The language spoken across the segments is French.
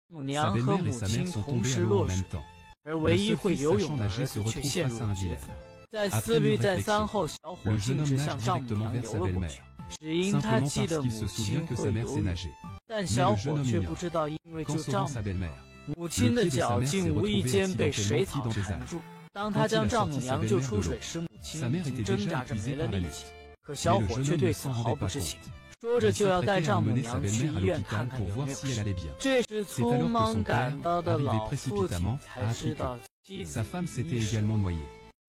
母娘和母亲同时落水，而唯一会游泳的儿子却陷入了绝望。在思虑再三后，小伙径直向丈母娘游了过去，只因他记得母亲会游泳。但小伙却不知道，因为这丈母亲的脚竟无意间被水草缠住。当他将丈母娘救出水时，母亲已经挣扎着没了力气，可小伙却对此毫不知情，说着就要带丈母娘去医院看看有没有事。这时匆忙赶到的老父亲才知道妻子已死，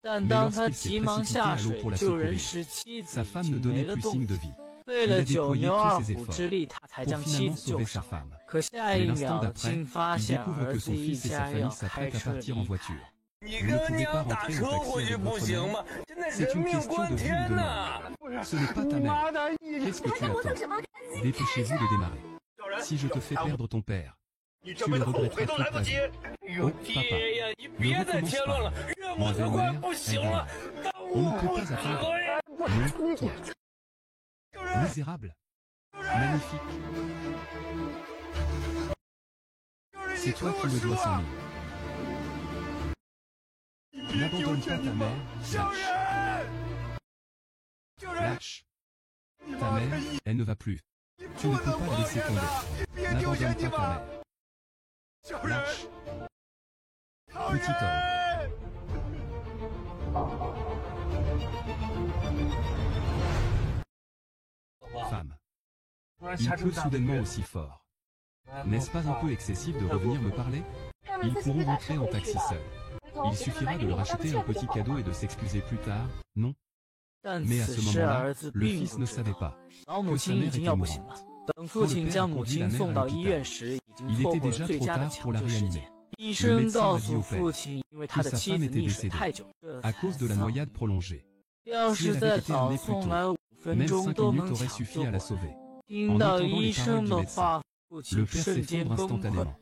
但当他急忙下水救人时，妻子已经没了动静。费了九牛二虎之力，他才将妻子救上。可下一秒，竟发现儿子一家要开车离开。你跟娘打车回去不行吗？现在人命关天呐！妈的，你还想我做什么？Dépêchez-vous de démarrer. Si je te fais perdre ton père, 你这辈子后悔都来不及。哎呦爹呀，你别再添乱了，岳母他快不行了，耽误我车呀Misérable. Magnifique. C'est toi qui me dois 100 000. N'abandonne pas ta mère, lâche. Ta mère, elle ne va plus. Tu ne peux pas la laisser tomber. N'abandonne pas ta mère. Lâche. Petit homme. Femme. Il pleut soudainement aussi fort. N'est-ce pas un peu excessif de revenir me parler? Ils pourront rentrer en taxi seuls. Il suffira de leur acheter un petit cadeau et de s'excuser plus tard, non? Mais à ce moment-là, le fils ne savait pas que sa mère était mourante. Quand le père conduit la mère à l'hôpital, il était déjà trop tard pour la réanimer. Le médecin a dit au père que sa femme était décédée à cause de la noyade prolongée. Si elle avait été amenée plus tôt, même 5 minutes auraient suffi à la sauver. En entendant les paroles du médecin, le père s'effondre instantanément.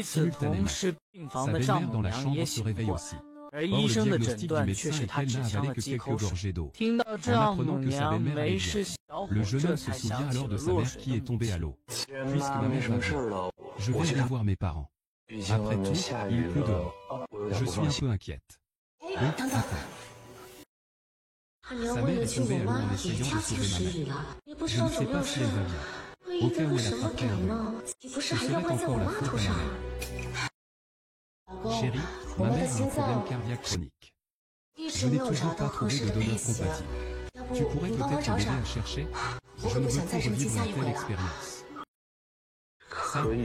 Simultanément, sa belle-mère dans la chambre se réveille aussi. Or, le diagnostic du médecin est qu'elle n'a avalé que quelques gorgées d'eau. En apprenant que sa belle-mère allait bien, le jeune homme se souvient alors de sa mère qui est tombée à l'eau. Puisque ma mère va bien, je vais aller voir mes parents. Après tout, il pleut dehors. Je suis un peu inquiète. Attends. Sa mère est tombée à l'eau en essayant de sauver ma mère. Je ne sais pas si elle va bien. Au cas où elle attraperait un rhume, ce serait encore la faute à ma mère. Chérie, ma mère a un problème cardiaque chronique. Je n'ai toujours pas trouvé de donneur compatible. Tu pourrais peut-être m'aider à chercher? Je ne veux plus revivre une telle expérience.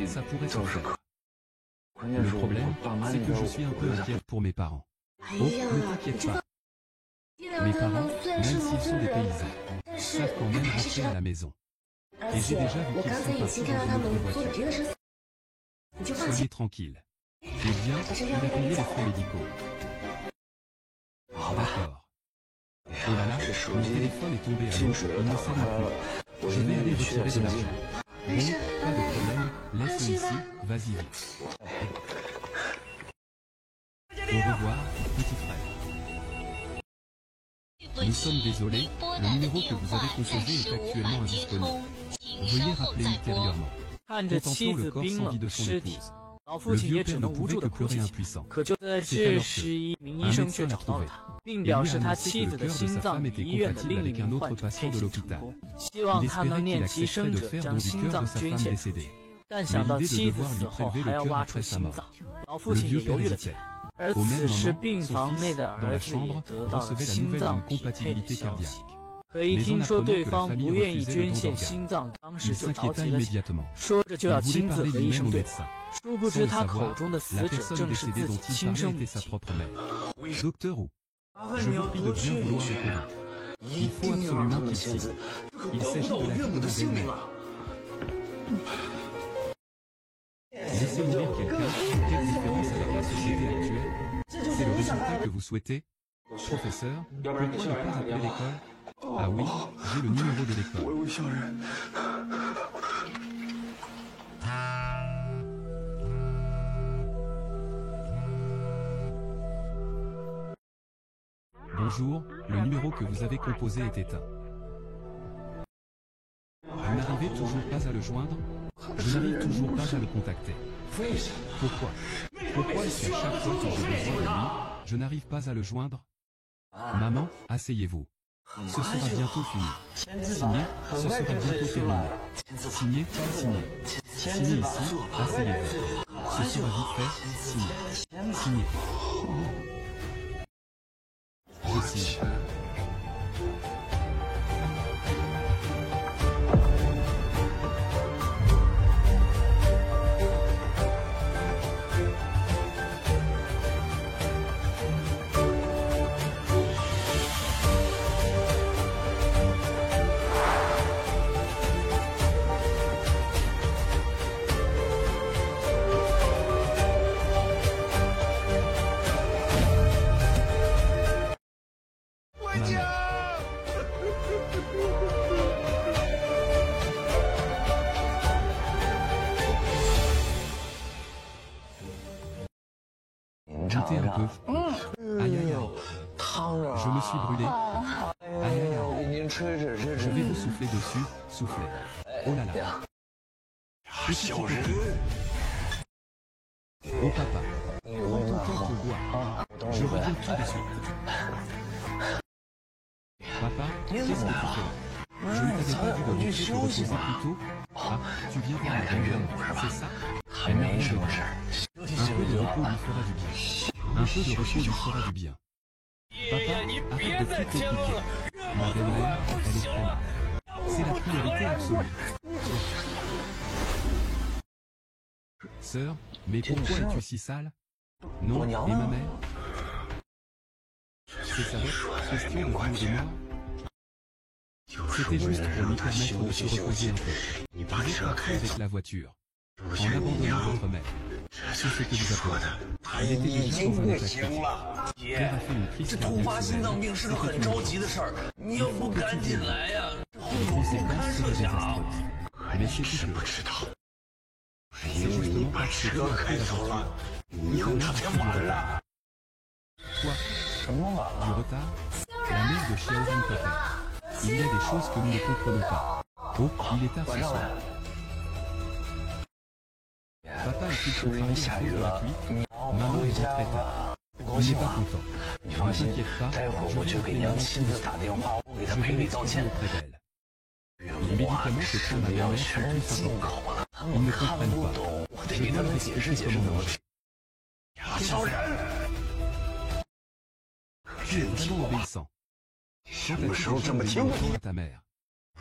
Ça pourrait se faire. Le problème, c'est que je suis un peu inquiète pour mes parents. Oh, ne t'inquiète pas. Mes parents, même s'ils sont des paysans, savent quand même rentrer à la maison. Et j'ai déjà vu qu'ils sont partis dans une autre voiture. Soyez tranquille. Eh bien, il a payé les frais médicaux. D'accord. Oh là là, mon téléphone est tombé à l'eau, il ne s'allume plus. Je vais aller retirer de l'argent. Bon, pas de problème, laisse-le ici, vas-y vite. Au revoir, petit frère. Nous sommes désolés, le numéro que vous avez composé est actuellement indisponible. Veuillez rappeler ultérieurement. Contemplons le corps sans vie de son épouse. 老父亲也只能无助地哭泣起来。可就在这时，一名医生却找到了他，并表示他妻子的心脏与医院的另一名患者配型成功，希望他能念其生者将心脏捐献出去。但想到妻子死后还要挖出心脏，老父亲也犹豫了起来。而此时，病房内的儿子也得到了心脏匹配的消息。可一听说对方不愿意捐献心脏，当时就着急了起来，说着就要亲自和医生对话。 殊不知，他口中的死者正是自己亲生母亲。Docteur, je vous prie de bien vouloir me convaincre. Il faut absolument qu'il signe. Il s'agit de la vie de ma belle-mère. Laisser mourir quelqu'un, quelle différence avec la société actuelle? C'est le résultat que vous souhaitez? Professeur, pourquoi ne pas appeler l'école? Ah oui, j'ai le numéro de l'école. Bonjour, le numéro que vous avez composé est éteint. Vous n'arrivez toujours pas à le joindre? Je n'arrive toujours pas à le contacter. Pourquoi? Pourquoi est-ce qu'à chaque fois que j'ai besoin de lui, je n'arrive pas à le joindre? Maman, asseyez-vous. Ce sera bientôt fini. Signé, ce sera bientôt terminé. Signé, signé. Signé ici, asseyez-vous. Ce sera vite fait, signé. Signé. Je signe. Goûtez un peu. Aïe aïe aïe. Je me suis brûlé. Aïe aïe aïe. Je vais vous souffler dessus. Souffler. Oh là là. Petit coco. Oh papa. Prends ton temps pour boire. Je reviens tout de suite. Papa, qu'est-ce que tu fais là? Je ne t'avais pas vu de rentrer te reposer plus tôt. Ah, tu viens voir la grand-mère, c'est ça? Elle n'a rien de mal. Un peu de repos lui fera du bien. Un peu de repos lui fera du bien. Papa, arrête de tout écouter. Ma belle-mère, elle est très mal. C'est la priorité absolue. Sœur, mais pourquoi es-tu si sale? Non, et ma mère? C'est sa question de vie ou de mort? C'était juste pour lui permettre de se reposer un peu. Vous êtes parti avec la voiture, en abandonnant votre mère. C'est ce que vous appelez. Elle était déjà dans un état critique. Père a fait une crise cardiaque soudaine. C'était une urgence. Il faut que tu viennes. Les conséquences seraient désastreuses. Mais sais-tu que... C'est justement parce que tu as pris la voiture. Tout à l'heure, tu du retard. Quoi? Du retard? La mère de Xiaozhen Papa. Il y a des choses que nous ne comprenons pas. Oh, il est tard ce soir. Papa est-il pour travailler à cause de la pluie? Maman est rentrée tard. Il n'est pas content. Ne t'inquiète pas, je vais appeler maman tout de suite. Je vais m'excuser auprès d'elle. Les médicaments que prend ma mère sont tous importants. Ils ne comprennent pas. Je dois leur expliquer comment manger. Tu es vraiment obéissant. Quand as-tu déjà obéi autant à ta mère?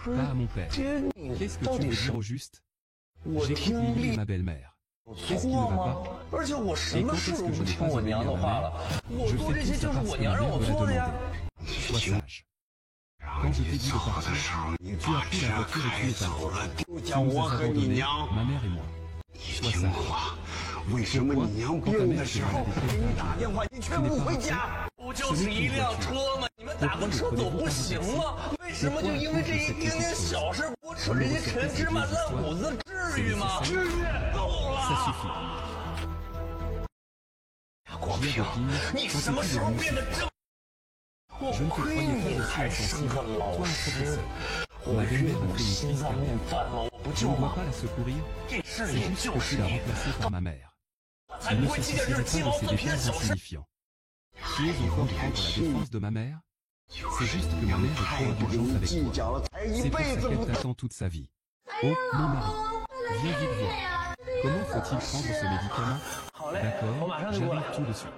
Pas à mon père. Qu'est-ce que tu veux dire au juste? J'écoute Lily et ma belle-mère. Qu'est-ce qui ne va pas? Et quand est-ce que je n'ai pas obéi à ma mère? Je fais tout ça parce que ma mère me l'a demandé. Sois sage. Quand je t'ai dit de partir, tu as pris la voiture et tu es parti. Tu nous as abandonnés, ma mère et moi. Sois sage. Pourquoi, quand ta mère s'est baladée quelque part, tu n'es pas parti? Ce n'est qu'une voiture. Pourquoi ne prenez-vous pas un taxi? Pourquoi à cause de cette petite chose? On me ressort ces vieilles histoires. C'est nécessaire. Ça suffit. Viens copine, quand es-tu devenue si... Je ne te croyais pas aussi insensible, toi un professeur. Ma belle-mère a fait une crise cardiaque. Je ne dois pas la secourir, c'est juste que tu l'as remplacée par ma mère. Elle ne se soucierait pas de ces détails insignifiants. Tu oses encore prendre la défense de ma mère? C'est juste que ma mère est trop indulgente avec toi. C'est pour ça qu'elle t'attend toute sa vie. Oh, mon mari, viens vite voir. Comment faut-il prendre ce médicament? D'accord, j'arrive tout de suite.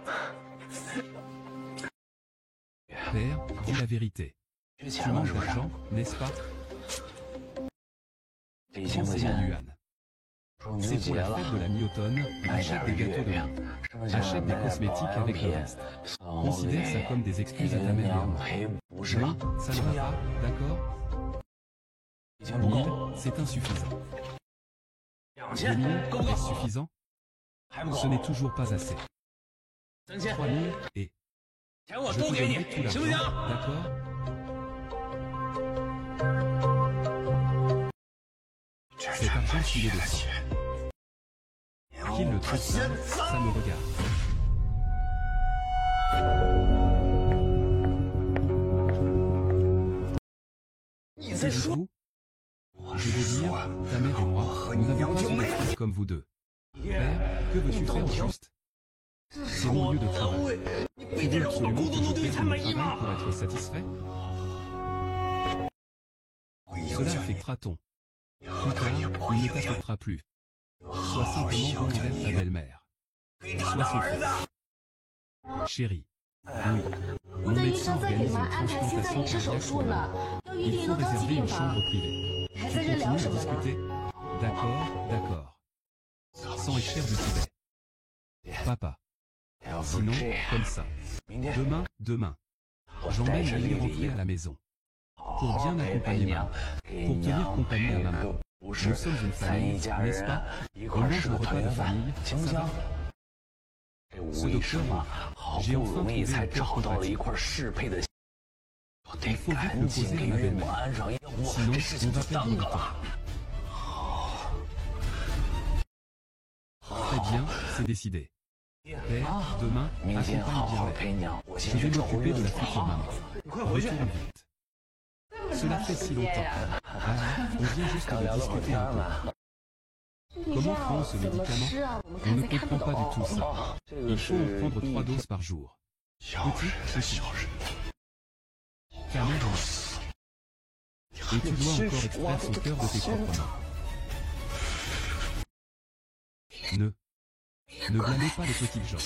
Père, dis la vérité. Tu manges d'argent, n'est-ce pas? 35 yuan. C'est pour la fête de la mi-automne, achète des gâteaux de riz. Achète des cosmétiques avec le reste. Considère ça comme des excuses à ta mère et à moi. Non, ça ne va pas, d'accord? 1000, c'est insuffisant. 2000, est-ce suffisant? Ce n'est toujours pas assez. 3000, et... Je te donnerai tout l'argent, d'accord? Cet argent filé de sang. Qu'il le trouve sale, ça me regarde. C'est fou. Je veux dire, ta mère et moi, nous n'avons pas comme vous deux. Père, que veux-tu faire au juste? C'est mon lieu de travail. Tu veux absolument que je mon travail pour être satisfait? Cela affectera ton. Plus tard, il ne t'affectera plus. Sois simplement bon envers ta belle-mère. Sois son fils. Chérie. Oui. Mon médecin organise une transplantation cardiaque pour maman. Il faut réserver une chambre privée. Tu continues à discuter? D'accord, d'accord. Sang et chair du Tibet. Papa. Sinon, comme ça. Demain. J'emmène Lily rentrer à la maison. Pour bien accompagner maman. Pour tenir compagnie à maman. Nous sommes une famille, n'est-ce pas? On mange le repas de famille, ça va? Ce docteur, j'ai enfin trouvé un corps compatible. Il faut vite le poser à ma belle-mère. Sinon, on va perdre le temps. Très bien, c'est décidé. Père, demain, accompagne bien mère. Je vais m'occuper de la future maman. Retourne vite. Cela fait si longtemps. Ah, on vient juste de discuter un peu. Comment prendre ce médicament? On ne comprend pas du tout ça. Il faut en prendre 3 doses par jour. Petit. Ta mère et tu dois encore extraire son cœur de tes propres mains. Ne blâmez pas les petites gens.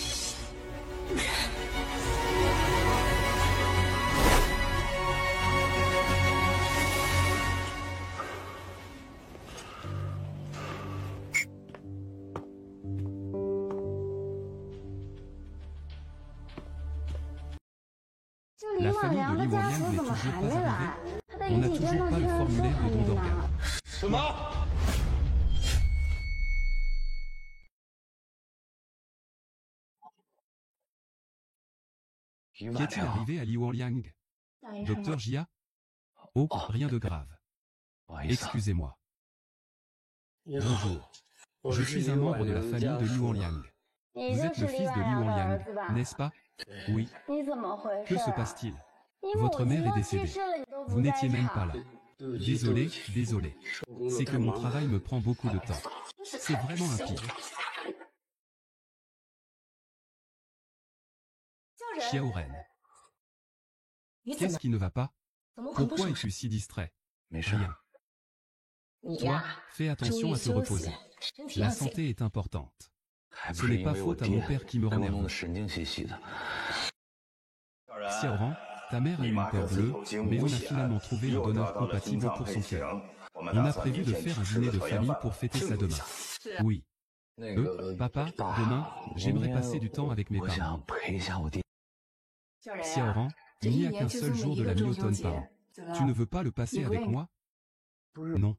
La famille de Li Wanliang n'est toujours pas arrivée. On n'a toujours pas le formulaire de don d'organes. Qu'est-il arrivé à Li Wanliang? Docteur Jia? Oh, rien de grave. Excusez-moi. Bonjour. Je suis un membre de la famille de Li Wanliang. Vous êtes le fils de Li Wanliang, n'est-ce pas? Oui. Que se passe-t-il? Votre mère est décédée. Vous n'étiez même pas là. Désolé. C'est que mon travail me prend beaucoup de temps. C'est vraiment impie. Xiaoren. Qu'est-ce qui ne va pas? Pourquoi es-tu si distrait? Rien. Toi, fais attention à te reposer. La santé est importante. Ce n'est pas faute à mon père qui me rend nerveux. Xiaoran, ta mère a eu une peur bleue, mais on a finalement trouvé un donneur compatible pour son cœur. On a prévu de faire un dîner de famille pour fêter ça demain. Oui. Papa, demain, j'aimerais passer du temps avec mes parents. Xiaoran, il n'y a qu'un seul jour de la mi-automne par an. Tu ne veux pas le passer avec moi? Non.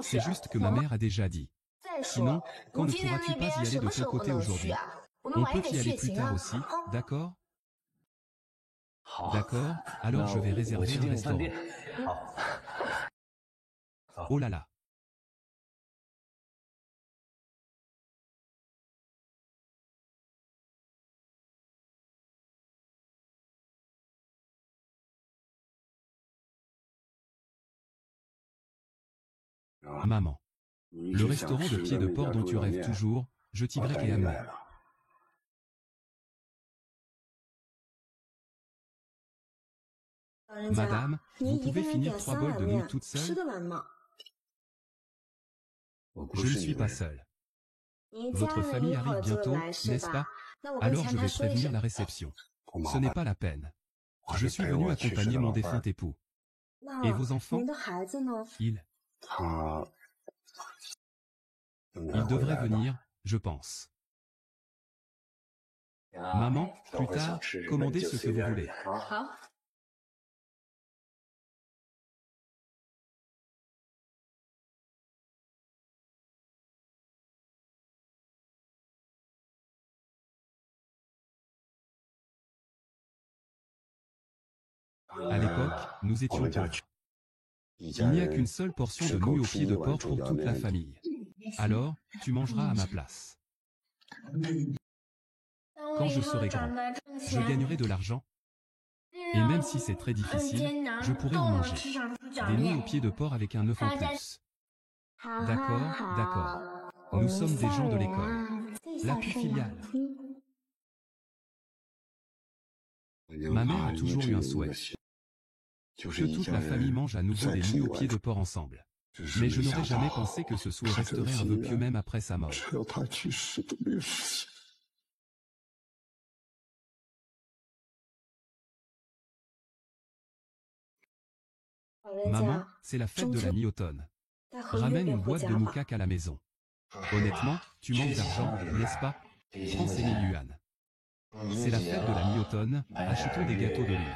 C'est juste que ma mère a déjà dit. Sinon, quand ne pourras-tu pas y aller de ton côté aujourd'hui? On peut y aller plus tard aussi, d'accord? D'accord, alors je vais réserver un restaurant. Oh là là. Maman. Le restaurant de pied de porc dont tu rêves toujours, je t'y grec et amour. Madame, vous pouvez finir 3 bols de nouilles toute seule? Je ne suis pas seul. Votre famille arrive bientôt, n'est-ce pas? Alors je vais prévenir la réception. Ce n'est pas la peine. Je suis venu accompagner mon défunt époux. Et vos enfants? Ils devraient venir, je pense. Maman, plus tard, commandez ce que vous voulez. À l'époque, nous étions pauvres. Il n'y a qu'une seule portion de nouilles au pied de porc pour toute la famille. Alors, tu mangeras à ma place. Quand je serai grand, je gagnerai de l'argent. Et même si c'est très difficile, je pourrai en manger. Des nouilles au pied de porc avec un œuf en plus. D'accord. Nous sommes des gens de l'école. L'appui filial. Ma mère a toujours eu un souhait. Que toute la famille mange à nouveau des nouilles au pied de porc ensemble. Mais je n'aurais jamais pensé que ce souhait resterait un vœu pieux même après sa mort. Maman, c'est la fête de la mi-automne. Ramène une boîte de moukak à la maison. Honnêtement, tu manques d'argent, n'est-ce pas? Prends ces 1000 yuan. C'est la fête de la mi-automne, achetons des gâteaux de lune.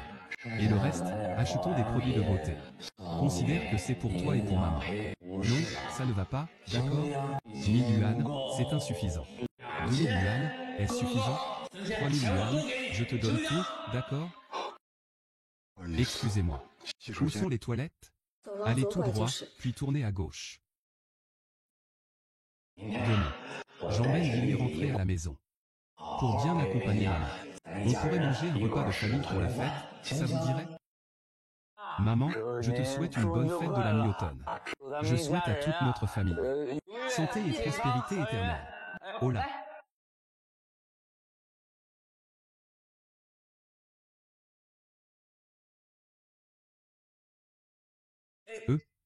Et le reste, achetons des produits de beauté. Considère que c'est pour toi et pour maman. Non, ça ne va pas, d'accord? 1000 yuan, c'est insuffisant. 2000 yuan, est-ce suffisant? 3000 yuan, je te donne tout, d'accord? Excusez-moi. Où sont les toilettes? Allez tout droit, puis tournez à gauche. Demain, j'emmène Lily rentrer à la maison. Pour bien accompagner maman. On pourrait manger un repas de famille pour la fête, ça vous dirait? Maman, je te souhaite une bonne fête de la mi-automne. Je souhaite à toute notre famille santé et prospérité éternelle. Oh là!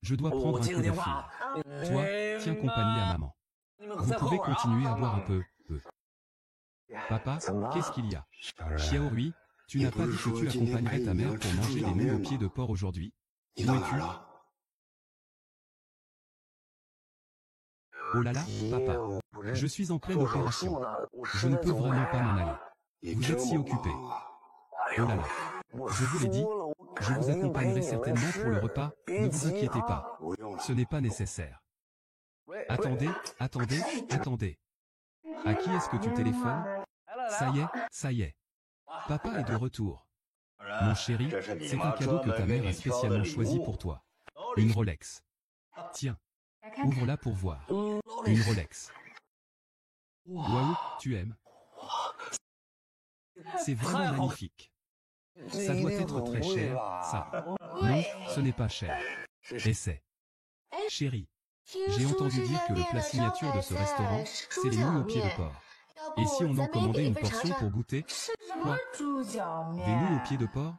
Je dois prendre un coup de fil. Toi, tiens compagnie à maman. Vous pouvez continuer à boire un peu. Papa, qu'est-ce qu'il y a? Xiaorui, tu n'as pas dit que tu accompagnerais ta mère pour manger des nouilles au pied de porc aujourd'hui? Où es-tu? Oh là là, papa. Je suis en pleine opération. Je ne peux vraiment pas m'en aller. Vous êtes si occupé. Oh là là. Je vous l'ai dit, je vous accompagnerai certainement pour le repas, ne vous inquiétez pas. Ce n'est pas nécessaire. Attendez, attendez, attendez. À qui est-ce que tu téléphones? Ça y est. Papa est de retour. Mon chéri, c'est un cadeau que ta mère a spécialement choisi pour toi. Une Rolex. Tiens, ouvre-la pour voir. Une Rolex. Waouh, tu aimes? C'est vraiment magnifique. Ça doit être très cher, ça. Non, ce n'est pas cher. Essaie. Chérie, j'ai entendu dire que le plat signature de ce restaurant, c'est les nouilles au pied de porc. Et si on en commandait une portion pour goûter? Quoi? Des nouilles au pied de porc?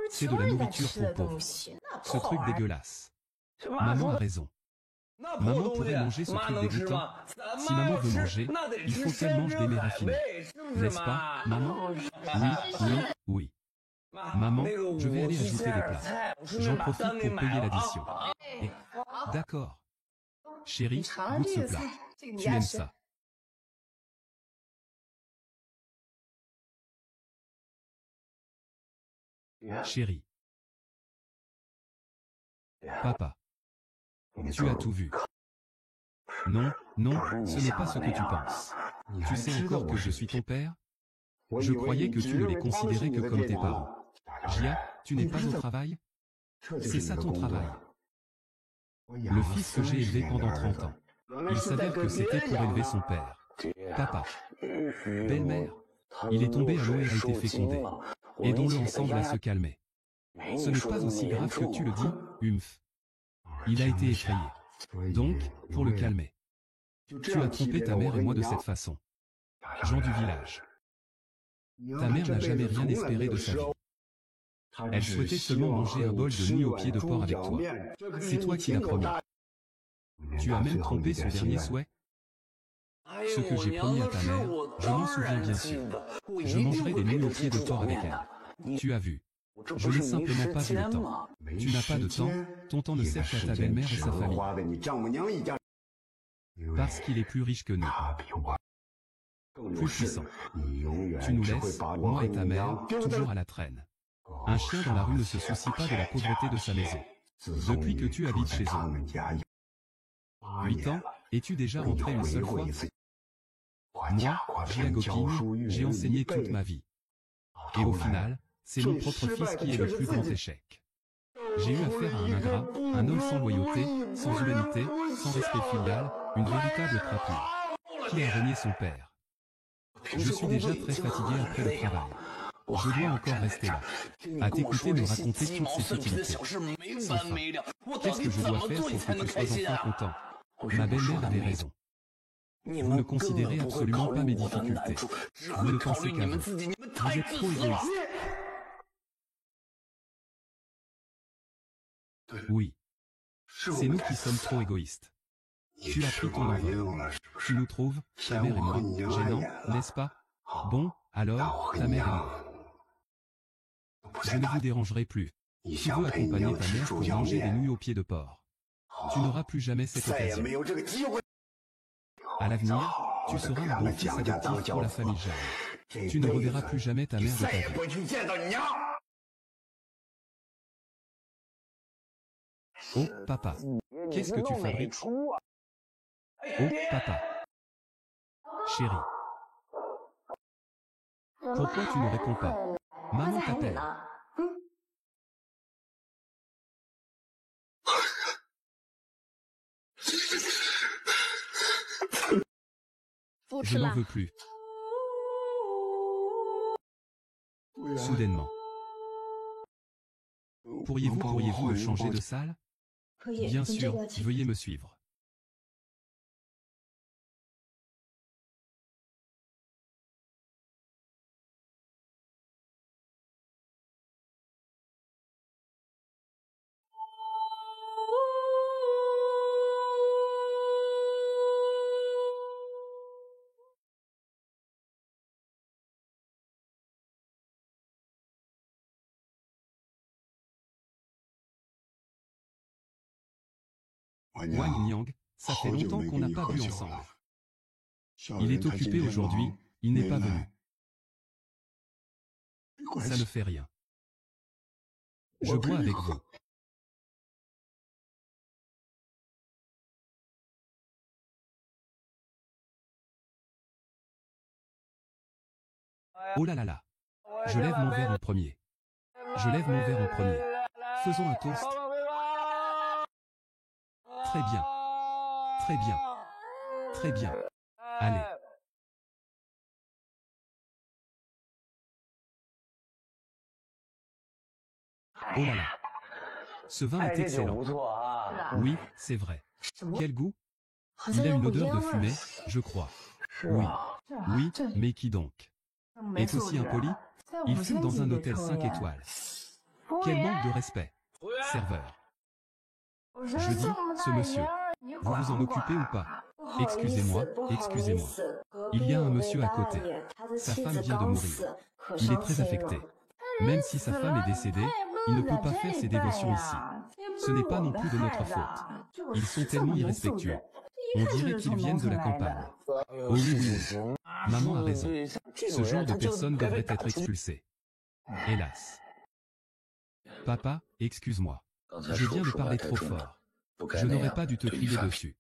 C'est de la nourriture pour pauvres. Ce truc dégueulasse. Maman a raison. Maman pourrait manger ce truc dégoûtant. Si maman veut manger, il faut qu'elle mange des mets raffinés. N'est-ce pas, maman? Oui. Maman, je vais aller ajouter des plats. J'en profite pour payer l'addition. D'accord. Chérie, goûte ce plat. Tu aimes ça? Chérie. Papa. Tu as tout vu. Non, ce n'est pas ce que tu penses. Tu sais encore que je suis ton père? Je croyais que tu ne les considérais que comme tes parents. Jia, tu n'es pas au travail? C'est ça ton travail. Le fils que j'ai élevé pendant 30 ans. Il s'avère que c'était pour élever son père. Papa. Belle-mère. Il est tombé à l'eau et a été fécondé. Aidons-le ensemble à se calmer. Ce n'est pas aussi grave que tu le dis, Humph. Il a été effrayé. Donc, pour le calmer. Tu as trompé ta mère et moi de cette façon. Gens du village. Ta mère n'a jamais rien espéré de sa vie. Elle souhaitait seulement manger un bol de nouilles au pied de porc avec toi. C'est toi qui l'as promis. Tu as même trompé son dernier souhait? Ce que j'ai promis à ta mère, je m'en souviens bien sûr. Je mangerai des nouilles au pied de porc avec elle. Tu as vu. Je n'ai simplement pas eu le temps. Tu n'as pas de temps, ton temps ne sert qu'à ta belle-mère et sa famille. Parce qu'il est plus riche que nous. Plus puissant. Tu nous laisses, moi et ta mère, toujours à la traîne. Un chien dans la rue ne se soucie pas de la pauvreté de sa maison. Depuis que tu habites chez eux. 8 ans, es-tu déjà rentré une seule fois? Moi, Jia Goping, j'ai enseigné toute ma vie. Et au final, c'est mon propre fils qui est le plus grand échec. J'ai eu affaire à un ingrat, un homme sans loyauté, sans humanité, sans respect filial, une véritable crapule, qui a renié son père. Je suis déjà très fatigué après le travail. Je dois encore rester là, à t'écouter me raconter toutes ces futilités. Sans fin. Qu'est-ce que je dois faire pour que tu sois enfin content? Ma belle-mère avait raison. Vous ne considérez absolument pas mes difficultés. Vous ne pensez qu'à vous. Vous êtes trop égoïste. Oui. C'est nous qui sommes trop égoïstes. Tu as pris ton envol. Tu nous trouves, ta mère et moi, gênants, n'est-ce pas? Bon, alors, ta mère et moi. Je ne vous dérangerai plus. Tu veux accompagner ta mère pour manger des nouilles aux pieds de porc. Tu n'auras plus jamais cette occasion. À l'avenir, tu seras un bon fils adoptif pour la famille Jeanne. Tu ne reverras plus jamais ta mère de ta vie. Oh, papa. Qu'est-ce que tu fabriques? Oh, papa. Chérie. Pourquoi tu ne réponds pas? Maman t'appelle. Je n'en veux plus. Soudainement. Pourriez-vous me changer de salle? Bien sûr, veuillez me suivre. Wang Yang, ça fait longtemps qu'on n'a pas vu ensemble. Il est occupé aujourd'hui, il n'est pas venu. Ça ne fait rien. Je bois avec vous. Oh là là là. Je lève mon verre en premier. Je lève mon verre en premier. Faisons un toast. Très bien. Très bien. Très bien. Allez. Oh là là. Ce vin est excellent. Oui, c'est vrai. Quel goût? Il a une odeur de fumée, je crois. Oui. Oui, mais qui donc? Est aussi impoli? Il fume dans un hôtel 5 étoiles. Quel manque de respect. Serveur. Je dis, ce monsieur, vous vous en occupez ou pas? Excusez-moi, excusez-moi. Il y a un monsieur à côté. Sa femme vient de mourir. Il est très affecté. Même si sa femme est décédée, il ne peut pas faire ses dévotions ici. Ce n'est pas non plus de notre faute. Ils sont tellement irrespectueux. On dirait qu'ils viennent de la campagne. Oh oui, oui. Maman a raison. Ce genre de personnes devrait être expulsées. Hélas. Papa, excuse-moi. Je viens de parler trop fort. Je n'aurais pas dû te crier dessus.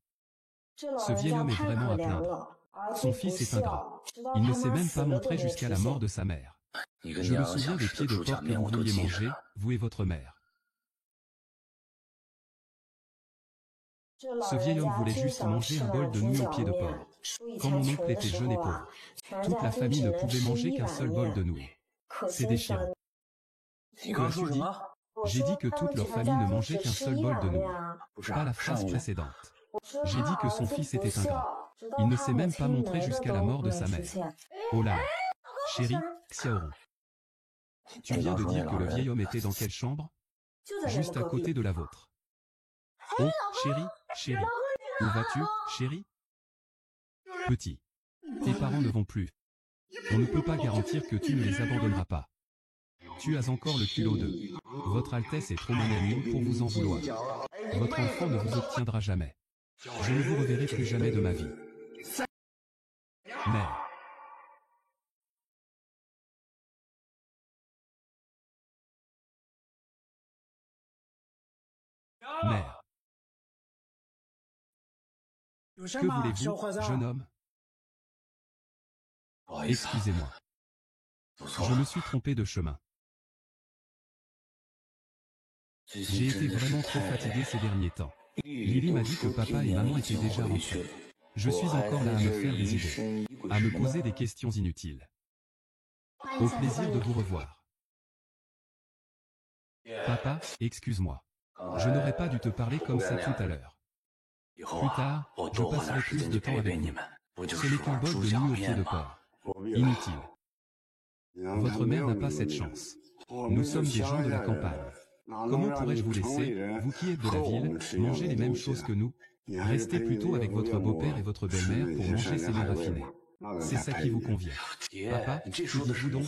Ce vieil homme est vraiment à plaindre. Son fils est ingrat. Il ne s'est même pas montré jusqu'à la mort de sa mère. Je me souviens des pieds de porc que vous vouliez manger, vous et votre mère. Ce vieil homme voulait juste manger un bol de nouilles aux pieds de porc. Quand mon oncle était jeune et pauvre, toute la famille ne pouvait manger qu'un seul bol de nouilles. C'est déchirant. Que as-tu dit? J'ai dit que toute leur famille ne mangeait qu'un seul bol de nouilles. Pas la phrase précédente. J'ai dit que son fils était ingrat. Il ne s'est même pas montré jusqu'à la mort de sa mère. Oh là! Chérie, Xiaoron. Tu viens de dire que le vieil homme était dans quelle chambre? Juste à côté de la vôtre. Oh, chérie, chérie. Où vas-tu, chérie? Petit. Tes parents ne vont plus. On ne peut pas garantir que tu ne les abandonneras pas. Tu as encore le culot de... Votre Altesse est trop magnanime pour vous en vouloir. Votre enfant ne vous obtiendra jamais. Je ne vous reverrai plus jamais de ma vie. Mère. Mère. Que voulez-vous, jeune homme? Excusez-moi. Je me suis trompé de chemin. J'ai été vraiment trop fatigué ces derniers temps. Lily m'a dit que papa et maman étaient déjà rentrés. Je suis encore là à me faire des idées, à me poser des questions inutiles. Au plaisir de vous revoir. Papa, excuse-moi. Je n'aurais pas dû te parler comme ça tout à l'heure. Plus tard, je passerai plus de temps avec vous. Ce n'est qu'un bol de nuit au pied de porc. Inutile. Votre mère n'a pas cette chance. Nous sommes des gens de la campagne. Comment pourrais-je vous laisser, vous qui êtes de la ville, manger les mêmes choses que nous? Restez plutôt avec votre beau-père et votre belle-mère pour manger ces mets raffinés. C'est ça qui vous convient. Papa, que dites-vous donc?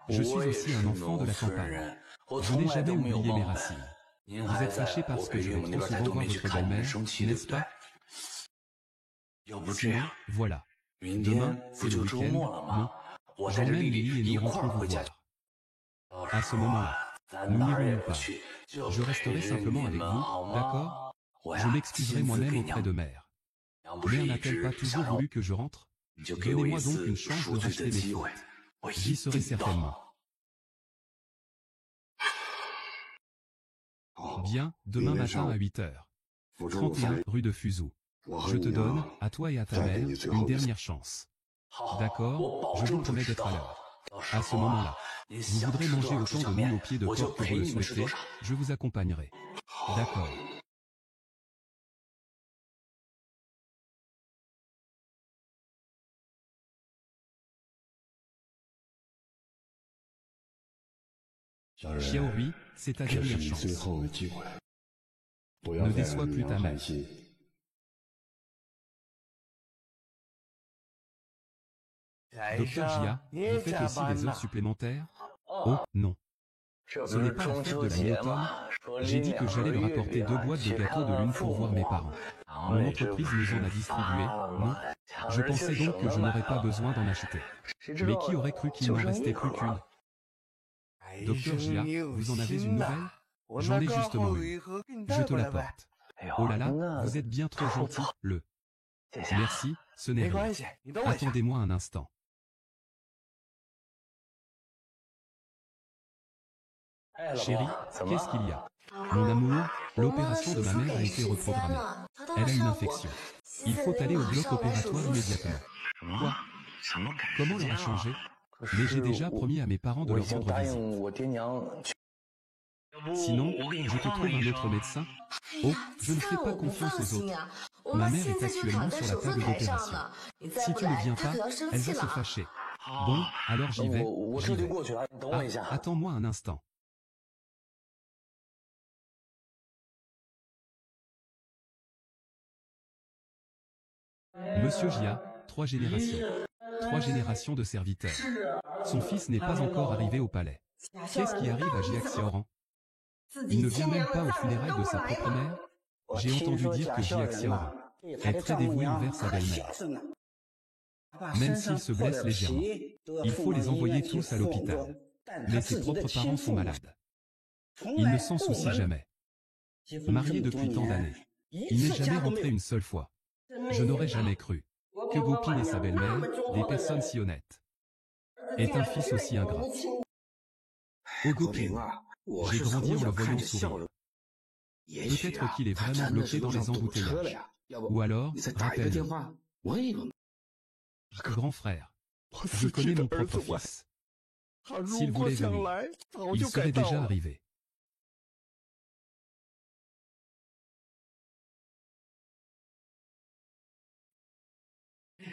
Je suis aussi un enfant de la campagne. Je n'ai jamais oublié mes racines. Vous êtes fâché parce que je vais trop souvent voir votre belle-mère, n'est-ce pas? Sinon, voilà. Demain, c'est le week-end, non? J'emmène Lily et nous rentrons vous voir. À ce moment-là, nous n'irons nulle part. Je resterai simplement avec vous, d'accord? Je m'excuserai moi-même auprès de mère. Mère n'a-t-elle pas toujours voulu que je rentre? Donnez-moi donc une chance de racheter mes fautes. J'y serai certainement. Bien, demain matin à 8 h. 31 rue de Fuzhou. Je te donne, à toi et à ta mère, une dernière chance. D'accord, je vous promets d'être à l'heure. À ce moment-là, vous voudrez manger autant de nouilles au pied de porc que vous le souhaitez, je vous accompagnerai. D'accord. Xiaorui, c'est ta dernière chance. Ne déçois plus ta mère. Docteur Jia, vous faites aussi des heures supplémentaires? Oh, non. Ce n'est pas la fête de la mi-automne. J'ai dit que j'allais leur apporter 2 boîtes de gâteaux de lune pour voir mes parents. Mon entreprise nous en a distribué, non? Je pensais donc que je n'aurais pas besoin d'en acheter. Mais qui aurait cru qu'il n'en restait plus qu'une? Docteur Jia, vous en avez une nouvelle? J'en ai justement une. Je te l'apporte. Oh là là, vous êtes bien trop gentil, le. Merci, ce n'est rien. Attendez-moi un instant. Chérie, qu'est-ce qu'il y a? Mon amour, l'opération de ma mère a été reprogrammée. Elle a une infection. Il faut aller au bloc opératoire immédiatement. Quoi? Comment leur a changé? Mais j'ai déjà promis à mes parents de leur rendre visite. Sinon, je te trouve un autre médecin. Oh, je ne fais pas confiance aux autres. Ma mère est actuellement sur la table d'opération. Si tu ne viens pas, elle va se fâcher. Bon, alors j'y vais, j'y vais. Ah, attends-moi un instant. Monsieur Jia, 3 générations. 3 générations de serviteurs. Son fils n'est pas encore arrivé au palais. Qu'est-ce qui arrive à Jia Xiaoran? Il ne vient même pas aux funérailles de sa propre mère? J'ai entendu dire que Jia Xiaoran est très dévoué envers sa belle-mère. Même s'il se blesse légèrement, il faut les envoyer tous à l'hôpital. Mais ses propres parents sont malades. Il ne s'en soucie jamais. Marié depuis tant d'années, il n'est jamais rentré une seule fois. Je n'aurais jamais cru que Gopin et sa belle-mère, des personnes si honnêtes, aient un fils aussi ingrat. Oh Gopin, j'ai grandi en le voyant sourire. Peut-être qu'il est vraiment bloqué dans les embouteillages. Ou alors, rappelle-le. Grand frère, je connais mon propre fils. S'il voulait venir, il serait déjà arrivé.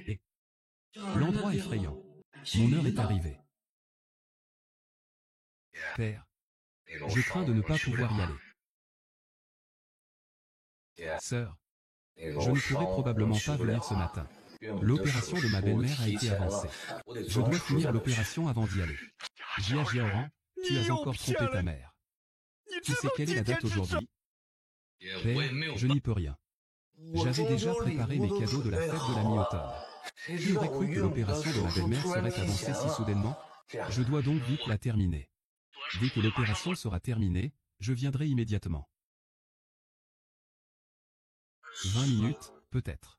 Et l'endroit effrayant. Mon heure est arrivée. Père, je crains de ne pas pouvoir y aller. Sœur, je ne pourrai probablement pas venir ce matin. L'opération de ma belle-mère a été avancée. Je dois finir l'opération avant d'y aller. Jia Xiaoran, tu as encore trompé ta mère. Tu sais quelle est la date aujourd'hui? Père, je n'y peux rien. J'avais déjà préparé mes cadeaux de la fête de la mi-automne. Qui aurait cru que l'opération de ma belle-mère serait avancée si soudainement? Je dois donc vite la terminer. Dès que l'opération sera terminée, je viendrai immédiatement. 20 minutes, peut-être.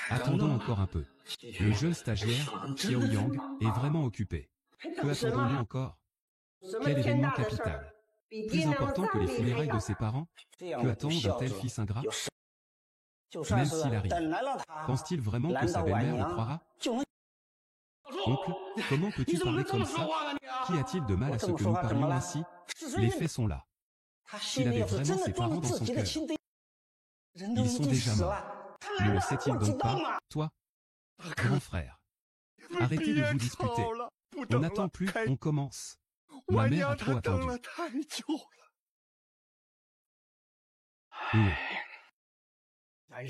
Attendons encore un peu. Le jeune stagiaire, Xiao Yang, est vraiment occupé. Que attendons-nous encore? Quel événement capital? Plus important que les funérailles de ses parents? Que attend d'un tel fils ingrat? Même s'il arrive, pense-t-il vraiment que sa belle-mère le croira? Oncle, comment peux-tu parler comme ça? Qu'y a-t-il de mal à ce que nous parlions ainsi? Les faits sont là. Il avait vraiment ses parents dans son cœur. Ils sont déjà morts. Ne le sait-il donc pas, toi? Grand frère. Arrêtez de vous disputer. On n'attend plus, on commence. Ma mère a trop attendu.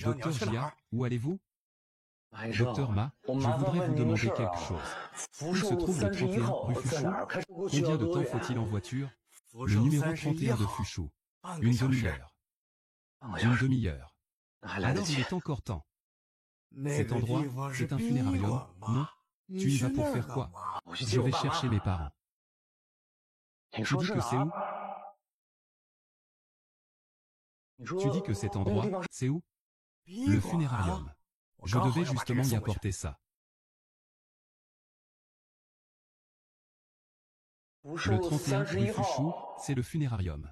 Docteur Jia, où allez-vous? Docteur Ma, je voudrais vous demander quelque chose. Où se trouve le 31 rue Fuchou? Combien de temps faut-il en voiture? Le numéro 31 de Fuchou. Une demi-heure. Une demi-heure. Alors il est encore temps. Cet endroit, c'est un funérarium, non? Tu y vas pour faire quoi? Je vais chercher mes parents. Tu dis que c'est où? Tu dis que cet endroit, c'est où? Le funérarium. Je devais justement y apporter ça. Le 31 rue Fuchou, c'est le funérarium.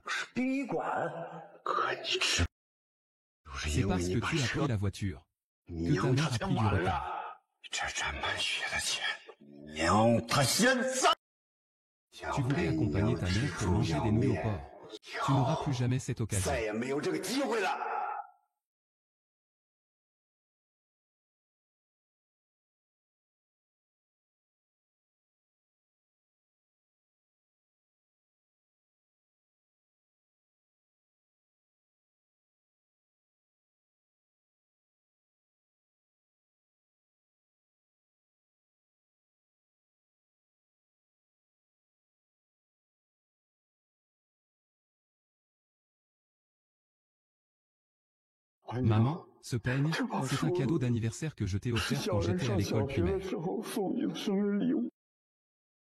C'est parce que tu as pris la voiture que ta mère a pris du retard. Tu voulais accompagner ta mère pour manger des nouilles au porc. Tu n'auras plus jamais cette occasion. Maman, ce peigne, c'est un cadeau d'anniversaire que je t'ai offert quand j'étais à l'école primaire.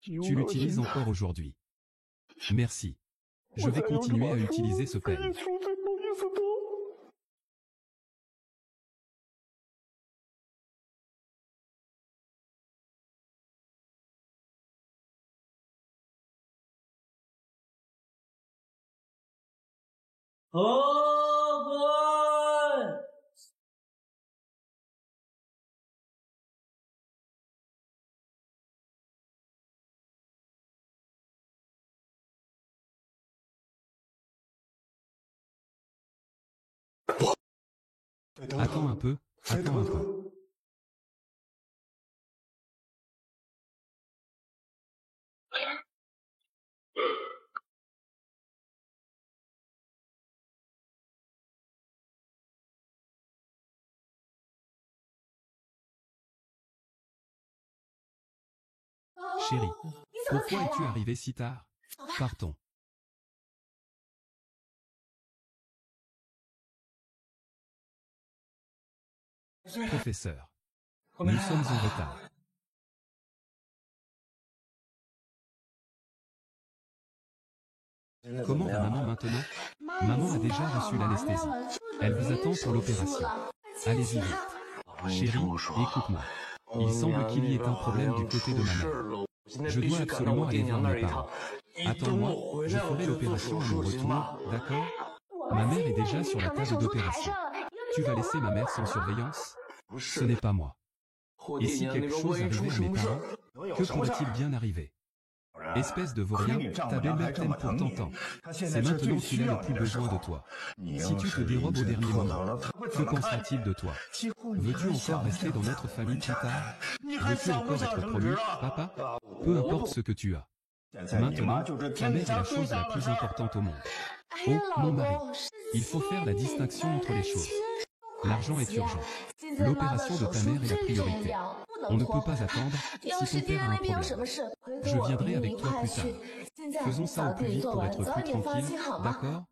Tu l'utilises encore aujourd'hui. Merci. Je vais continuer à utiliser ce peigne. Oh boy! Attends un peu, attends un peu. Chérie, pourquoi es-tu arrivé si tard? Partons. Professeur. Nous sommes en retard. Comment va maman maintenant? Maman a déjà reçu l'anesthésie. Elle vous attend pour l'opération. Allez-y vite. Chérie, écoute-moi. Il semble qu'il y ait un problème du côté de ma mère. Je dois absolument aller voir mes parents. Attends-moi, je ferai l'opération à mon retour, d'accord? Ma mère est déjà sur la table d'opération. Tu vas laisser ma mère sans surveillance? Ce n'est pas moi. Et si quelque chose arrivait à mes parents, que pourrait-il bien arriver? Espèce de vaurien, ta belle-mère t'aime pourtant tant. C'est maintenant qu'il a le plus besoin de toi. Si tu te dérobes au dernier moment, que pensera-t-il de toi? Veux-tu encore rester dans notre famille plus tard? Veux-tu encore être promu, papa? Peu importe ce que tu as. Maintenant, ta mère est la chose la plus importante au monde. Oh, mon mari. Il faut faire la distinction entre les choses. L'argent est urgent. L'opération de ta mère est la priorité. On ne peut pas attendre, si ton père a un problème. Je viendrai avec toi plus tard. Faisons ça au plus vite pour être plus tranquille, d'accord?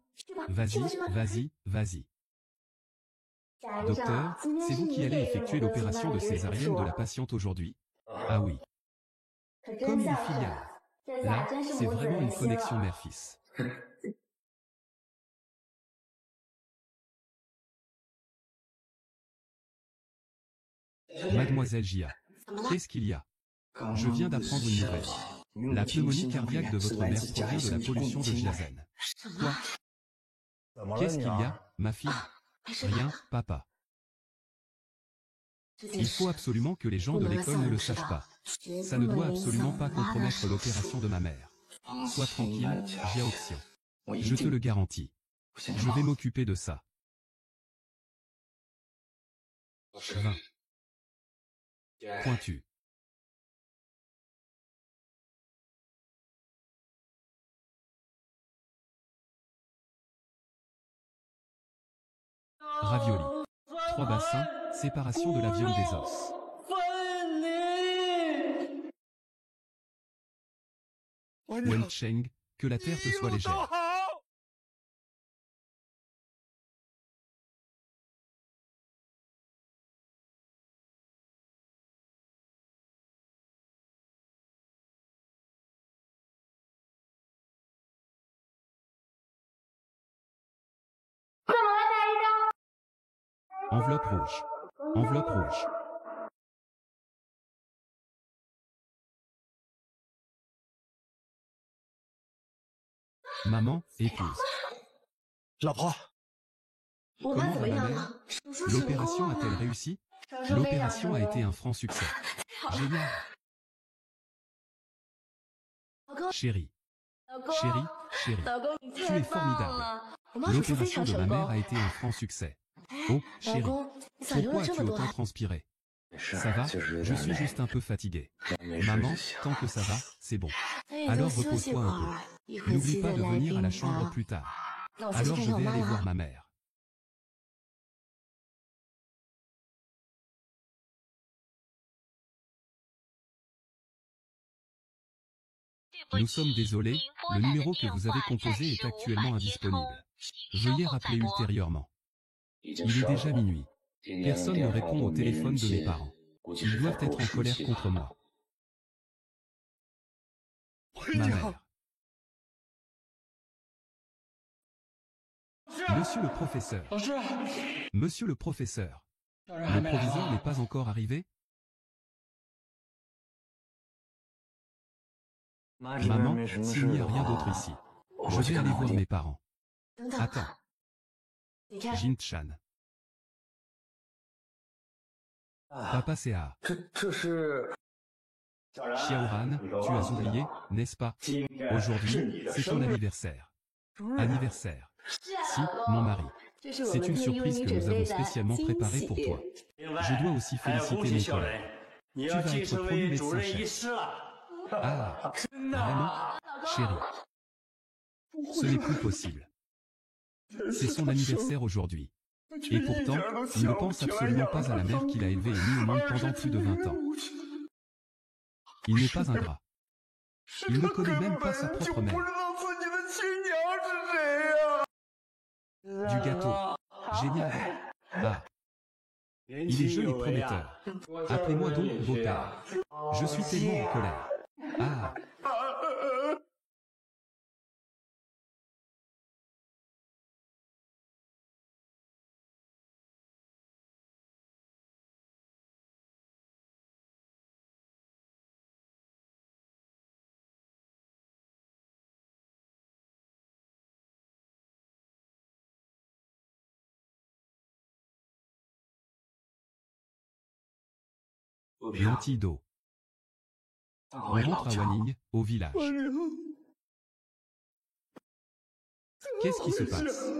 Vas-y, vas-y, vas-y. Docteur, c'est vous qui allez effectuer l'opération de césarienne de la patiente aujourd'hui? Ah oui. Comme il est filial. Là, c'est vraiment une connexion mère-fils. Mademoiselle Jia, qu'est-ce qu'il y a? Je viens d'apprendre une nouvelle. La pneumonie cardiaque de votre mère provient de la pollution de Jiazen. Quoi? Qu'est-ce qu'il y a, ma fille? Rien, papa. Il faut absolument que les gens de l'école ne le sachent pas. Ça ne doit absolument pas compromettre l'opération de ma mère. Sois tranquille, Jiaoxian. Je te le garantis. Je vais m'occuper de ça. 20. Pointu. Ravioli. 3 bassins, séparation de la viande des os. Wencheng, que la terre te soit légère. Enveloppe rouge. Enveloppe rouge. Maman, épouse. Comment va ma mère? L'opération a-t-elle réussi? L'opération a été un franc succès. Génial. Chérie. Chérie, chérie. Tu es formidable. L'opération de ma mère a été un franc succès. Oh, chérie. Pourquoi as-tu autant transpiré? Ça va, je suis juste un peu fatigué. Maman, tant que ça va, c'est bon. Alors repose-toi un peu. N'oublie pas de venir à la chambre plus tard. Alors je vais aller voir ma mère. Nous sommes désolés, le numéro que vous avez composé est actuellement indisponible. Veuillez rappeler ultérieurement. Il est déjà minuit. Personne ne répond au téléphone de mes parents. Ils doivent être en colère contre moi. Ma mère. Monsieur le professeur. Monsieur le professeur. Le proviseur n'est pas encore arrivé? Maman, s'il n'y a rien d'autre ici, je vais aller voir mes parents. Attends. Jin-chan. Papa Sea. Xiaoran, tu as oublié, n'est-ce pas? Aujourd'hui, c'est ton anniversaire. Anniversaire. Si, mon mari. C'est une surprise que nous avons spécialement préparée pour toi. Je dois aussi féliciter mes collègues. Tu vas être promu médecin-chef. Ah, vraiment? Chérie. Ce n'est plus possible. C'est son anniversaire aujourd'hui. Et pourtant, il ne pense absolument pas à la mère qu'il a élevée et mis au monde pendant plus de 20 ans. Il n'est pas ingrat. Il ne connaît même pas sa propre mère. Du gâteau. Génial. Ah. Il est jeune et prometteur. Appelez-moi donc beau-père. Je suis tellement en colère. Ah. Lentilles d'eau. On rentre à Wanning, au village. Qu'est-ce qui se passe?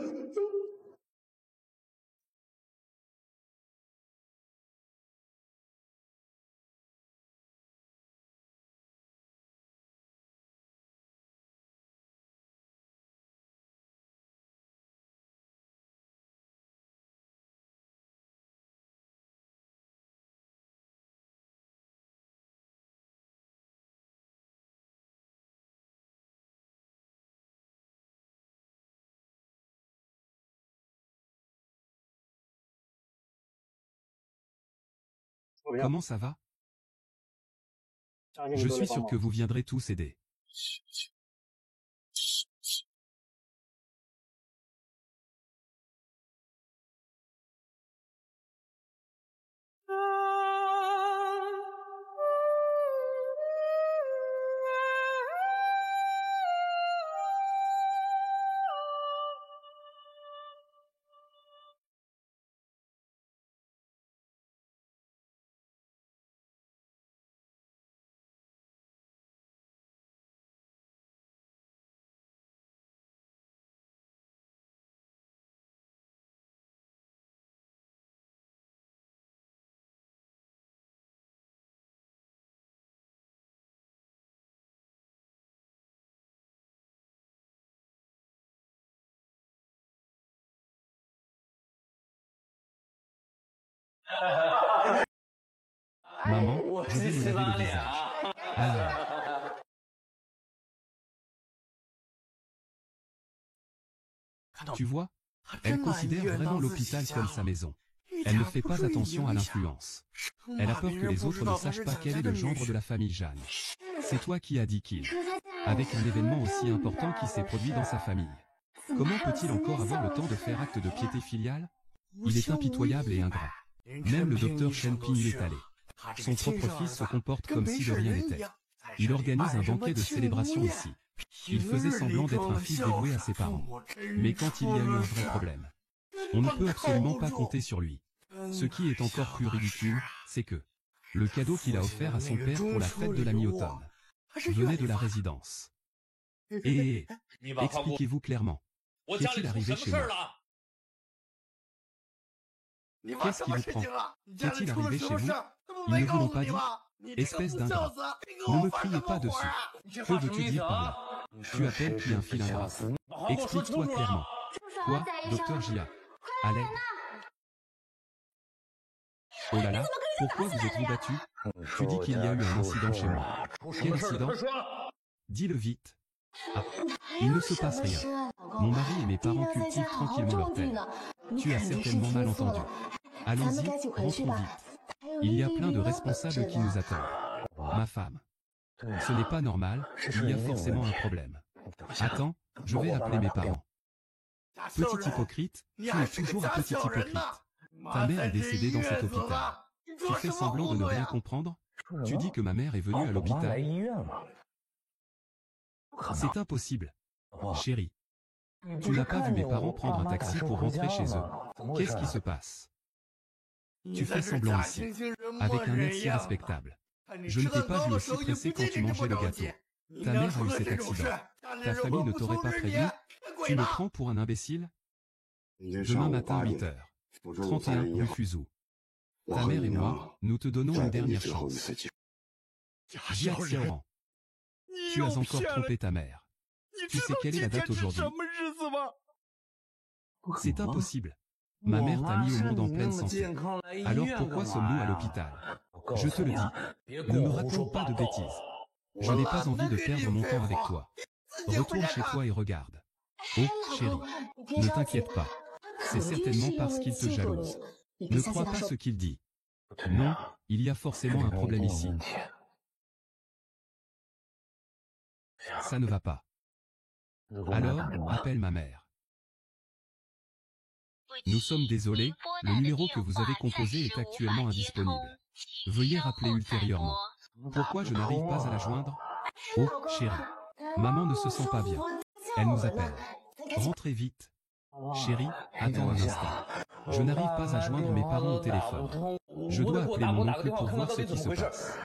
Comment ça va? Je suis sûr que vous viendrez tous aider. Maman, je vais me laver le visage. Ah. Tu vois, elle considère vraiment l'hôpital comme sa maison. Elle ne fait pas attention à l'influence. Elle a peur que les autres ne sachent pas quel est le gendre de la famille Jeanne. C'est toi qui as dit qu'il. Avec un événement aussi important qui s'est produit dans sa famille. Comment peut-il encore avoir le temps de faire acte de piété filiale? Il est impitoyable et ingrat. Même le docteur Shen Ping y est allé. Son propre fils se comporte comme si de rien n'était. Il organise un banquet de célébration ici. Il faisait semblant d'être un fils dévoué à ses parents. Mais quand il y a eu un vrai problème, on ne peut absolument pas compter sur lui. Ce qui est encore plus ridicule, c'est que le cadeau qu'il a offert à son père pour la fête de la mi-automne venait de la résidence. Et expliquez-vous clairement. Qu'est-il arrivé chez moi? Qu'est-ce qui vous prend? Qu'est-il arrivé chez vous? Ils ne vous l'ont pas dit? Espèce d'ingrat. Ne me criez pas dessus. Que veux-tu dire par là? Tu appelles qui un fil ingrat? Explique-toi clairement. Quoi, docteur Jia? À l'aide. Oh là là, pourquoi vous êtes-vous battu? Tu dis qu'il y a eu un incident chez moi. Quel incident? Dis-le vite. Ah, il ne se passe rien. Mon mari et mes parents cultivent tranquillement leur terre. Tu as certainement mal entendu. Allons-y, rentrons vite. Il y a plein de responsables qui nous attendent. Ma femme. Ce n'est pas normal, il y a forcément un problème. Attends, je vais appeler mes parents. Petit hypocrite, tu es toujours un petit hypocrite. Ta mère est décédée dans cet hôpital. Tu fais semblant de ne rien comprendre? Tu dis que ma mère est venue à l'hôpital. C'est impossible. Chérie. Tu n'as pas vu mes parents prendre un taxi pour rentrer chez eux. Qu'est-ce qui se passe? Tu fais semblant ici, avec un air si respectable. Je ne t'ai pas vu aussi pressé quand tu mangeais le gâteau. Ta mère a eu cet accident. Ta famille ne t'aurait pas prévenu? Tu me prends pour un imbécile? Demain matin 8h. 31 rue Fuzhou. Ta mère et moi, nous te donnons une dernière chance. Jia Xiaoran. Tu as encore trompé ta mère. Tu sais quelle est la date aujourd'hui? C'est impossible. Ma mère t'a mis au monde en pleine santé. Alors pourquoi sommes-nous à l'hôpital? Je te le dis, ne me raconte pas de bêtises. Je n'ai pas envie de perdre mon temps avec toi. Retourne chez toi et regarde. Oh, chérie, ne t'inquiète pas. C'est certainement parce qu'il te jalouse. Ne crois pas ce qu'il dit. Non, il y a forcément un problème ici. Ça ne va pas. Alors, appelle ma mère. Nous sommes désolés, le numéro que vous avez composé est actuellement indisponible. Veuillez rappeler ultérieurement. Pourquoi je n'arrive pas à la joindre? Oh, chérie. Maman ne se sent pas bien. Elle nous appelle. Rentrez vite. Chérie, attends un instant. Je n'arrive pas à joindre mes parents au téléphone. Je dois appeler mon oncle pour voir ce qui se passe.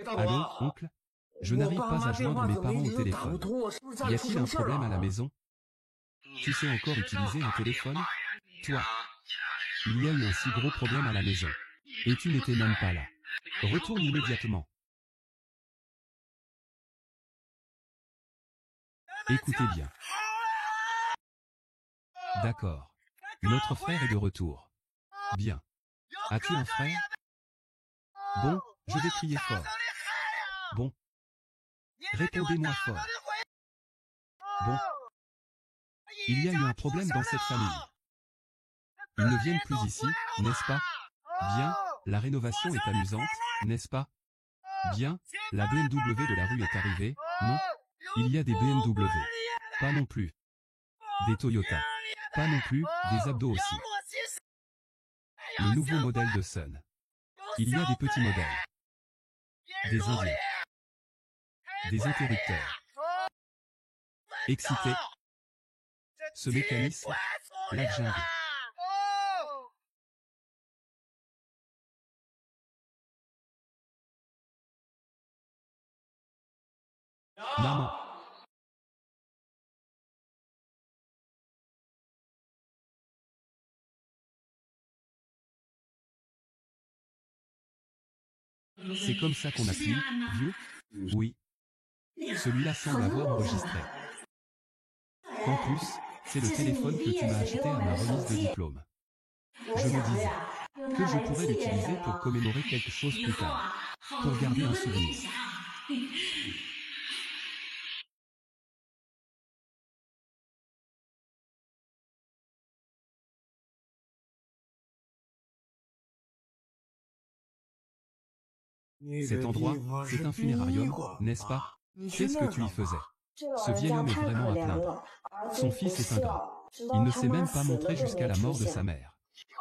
Allô, oncle? Je n'arrive pas à joindre mes parents au téléphone. Y a-t-il un problème à la maison? Tu sais encore utiliser un téléphone? Toi. Il y a eu un si gros problème à la maison. Et tu n'étais même pas là. Retourne immédiatement. Écoutez bien. D'accord. Notre frère est de retour. Bien. As-tu un frère? Bon, je vais crier fort. Bon. Répondez-moi fort. Bon. Il y a eu un problème dans cette famille. Ils ne viennent plus ici, n'est-ce pas? Bien, la rénovation est amusante, n'est-ce pas? Bien, la BMW de la rue est arrivée, non? Il y a des BMW. Pas non plus. Des Toyota. Pas non plus, des abdos aussi. Le nouveau modèle de Sun. Il y a des petits modèles. Des indiens. Des interrupteurs. Excité. Ce mécanisme, la jungle. Maman. C'est comme ça qu'on appuie, vieux? Oui. Celui-là semble avoir enregistré. En plus, C'est le téléphone que tu m'as acheté à ma remise de diplôme. Je me disais que je pourrais l'utiliser pour commémorer quelque chose plus tard, pour garder un souvenir. Cet endroit, c'est un funérarium, n'est-ce pas? Qu'est-ce que tu y faisais? Ce vieil homme est vraiment à plaindre. Son fils est ingrat. Il ne s'est même pas montré jusqu'à la mort de sa mère.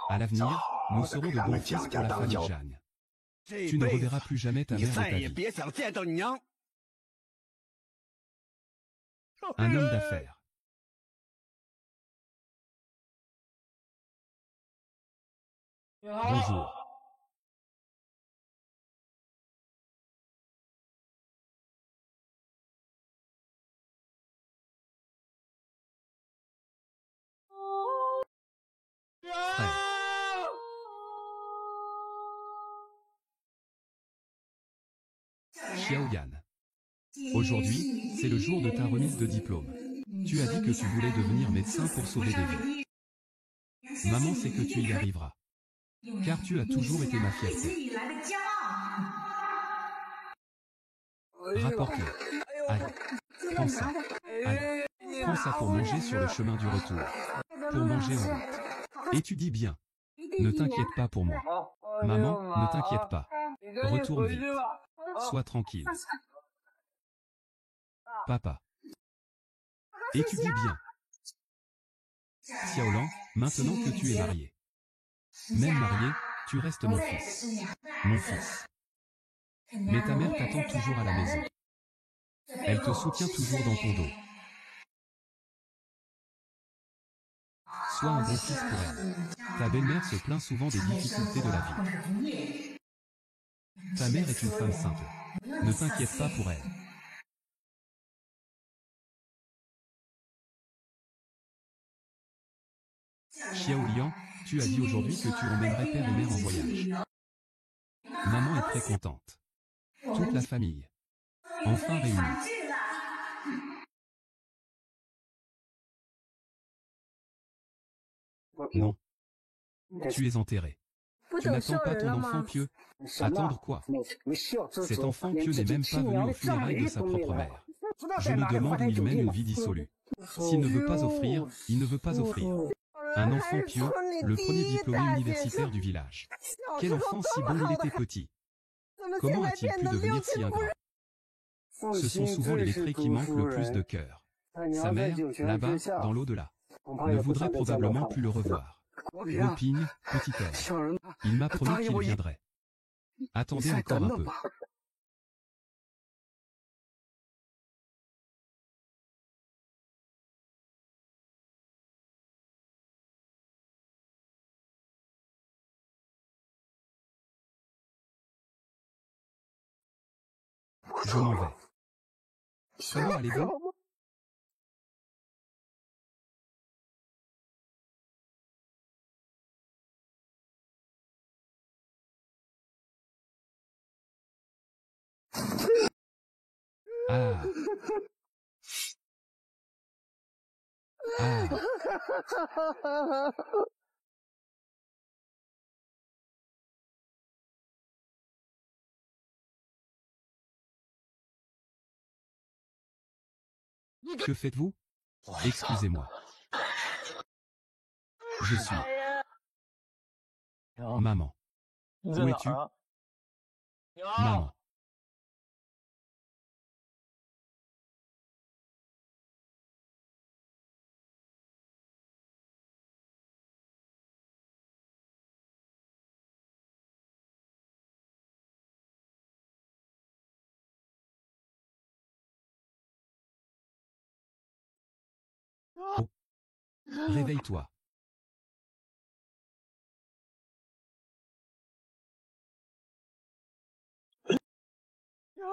À l'avenir, nous serons de bons fils pour la famille Jeanne. Tu ne reverras plus jamais ta mère de ta vie. Un homme d'affaires. Bonjour. Frère. Xiaoyan. Aujourd'hui, c'est le jour de ta remise de diplôme. Tu as dit que tu voulais devenir médecin pour sauver des vies. Maman sait que tu y arriveras. Car tu as toujours été ma fierté. Rapporte-le. Allez, prends ça. Allez, prends ça pour manger sur le chemin du retour. Pour manger en route. Étudie bien. Ne t'inquiète pas pour moi. Maman, ne t'inquiète pas. Retourne vite. Sois tranquille. Papa. Étudie bien. Xiaolan, maintenant que tu es marié. Même marié, tu restes mon fils. Mon fils. Mais ta mère t'attend toujours à la maison. Elle te soutient toujours dans ton dos. Sois un bon fils pour elle. Ta belle-mère se plaint souvent des difficultés de la vie. Ta mère est une femme simple. Ne t'inquiète pas pour elle. Xiaolian, tu as dit aujourd'hui que tu emmènerais père et mère en voyage. Maman est très contente. Toute la famille. Enfin réunie. Non. Tu es enterré. Tu n'attends pas ton enfant pieux. Attendre quoi? Cet enfant pieux n'est même pas venu aux funérailles de sa propre mère. Je me demande où il mène une vie dissolue. S'il ne veut pas offrir, il ne veut pas offrir. Un enfant pieux, le premier diplômé universitaire du village. Quel enfant si bon il était petit. Comment a-t-il pu devenir si ingrat? Ce sont souvent les lettrés qui manquent le plus de cœur. Sa mère, là-bas, dans l'au-delà, ne voudrait probablement plus le revoir. Goping, petit homme. Il m'a promis qu'il viendrait. Attendez encore un peu. Je m'en vais. Comment allez-vous? Ah. Ah. Que faites-vous? Excusez-moi. Je suis... Maman. Où es-tu? Maman. Oh. Réveille-toi.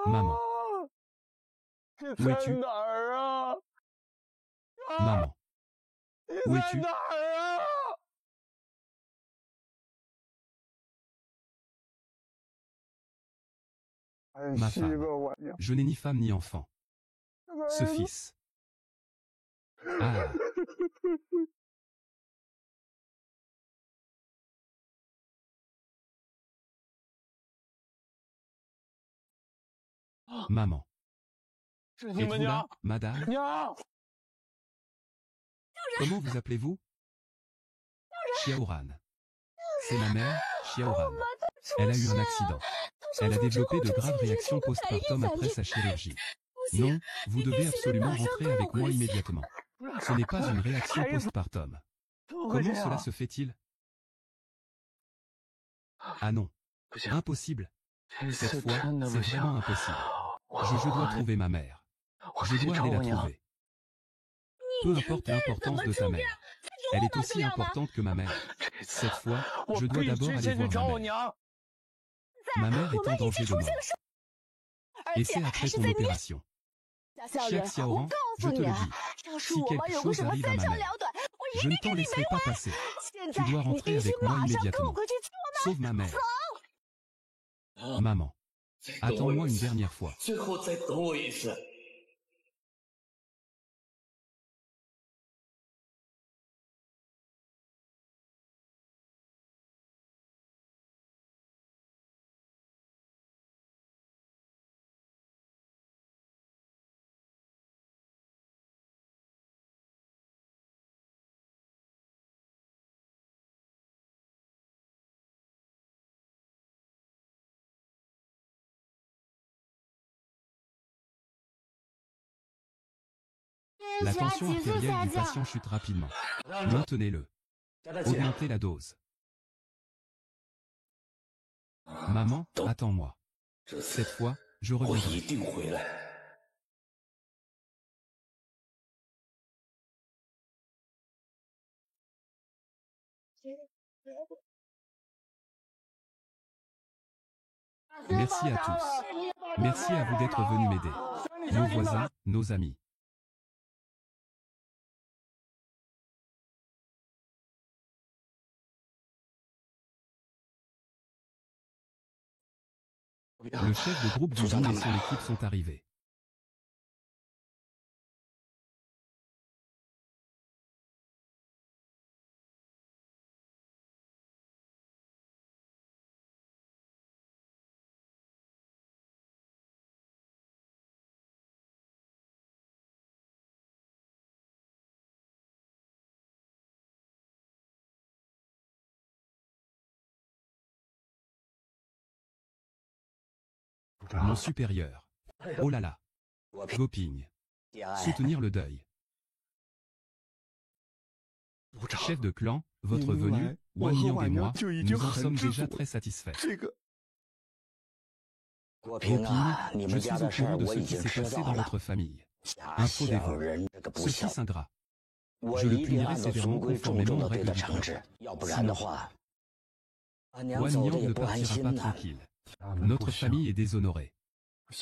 Maman. Où es-tu? Maman. Où es-tu? Ma femme. Je n'ai ni femme ni enfant. Ce fils. Ah. Maman. Êtes-vous là, madame? Comment vous appelez-vous? Xiaoran. C'est ma mère, Xiaoran. Elle a eu un accident. Elle a développé de graves réactions postpartum après sa chirurgie. Non, vous devez absolument rentrer avec moi immédiatement. Ce n'est pas une réaction postpartum. Comment cela se fait-il? Ah non. Impossible. Cette fois, c'est vraiment impossible. Je dois trouver ma mère. Je dois aller la trouver. Peu importe l'importance de ta mère. Elle est aussi importante que ma mère. Cette fois, je dois d'abord aller voir ma mère. Ma mère est en danger de mort. Et c'est après ton opération. Cher Xiaoran, je te le dis. Si quelque chose arrive à ma mère, je ne t'en laisserai pas passer. Tu dois rentrer avec moi immédiatement. Sauve ma mère. Maman. Attends-moi une dernière fois. La tension artérielle du patient chute rapidement. Maintenez-le. Augmentez la dose. Maman, attends-moi. Cette fois, je reviendrai. Merci à tous. Merci à vous d'être venus m'aider. Nos voisins, nos amis. Le chef de groupe du Zoom et son équipe sont arrivés. Mon supérieur. Oh là là. Goping. Soutenir le deuil. Chef de clan, votre venue, Wang Yang et moi, nous en sommes déjà très satisfaits. Goping, je suis au courant de ce qui s'est passé dans votre famille. Un faux dévot. Ce fils ingrat. Je le punirai sévèrement conformément aux règles du clan. Sinon, Wang Yang ne partira pas tranquille. Notre famille est déshonorée.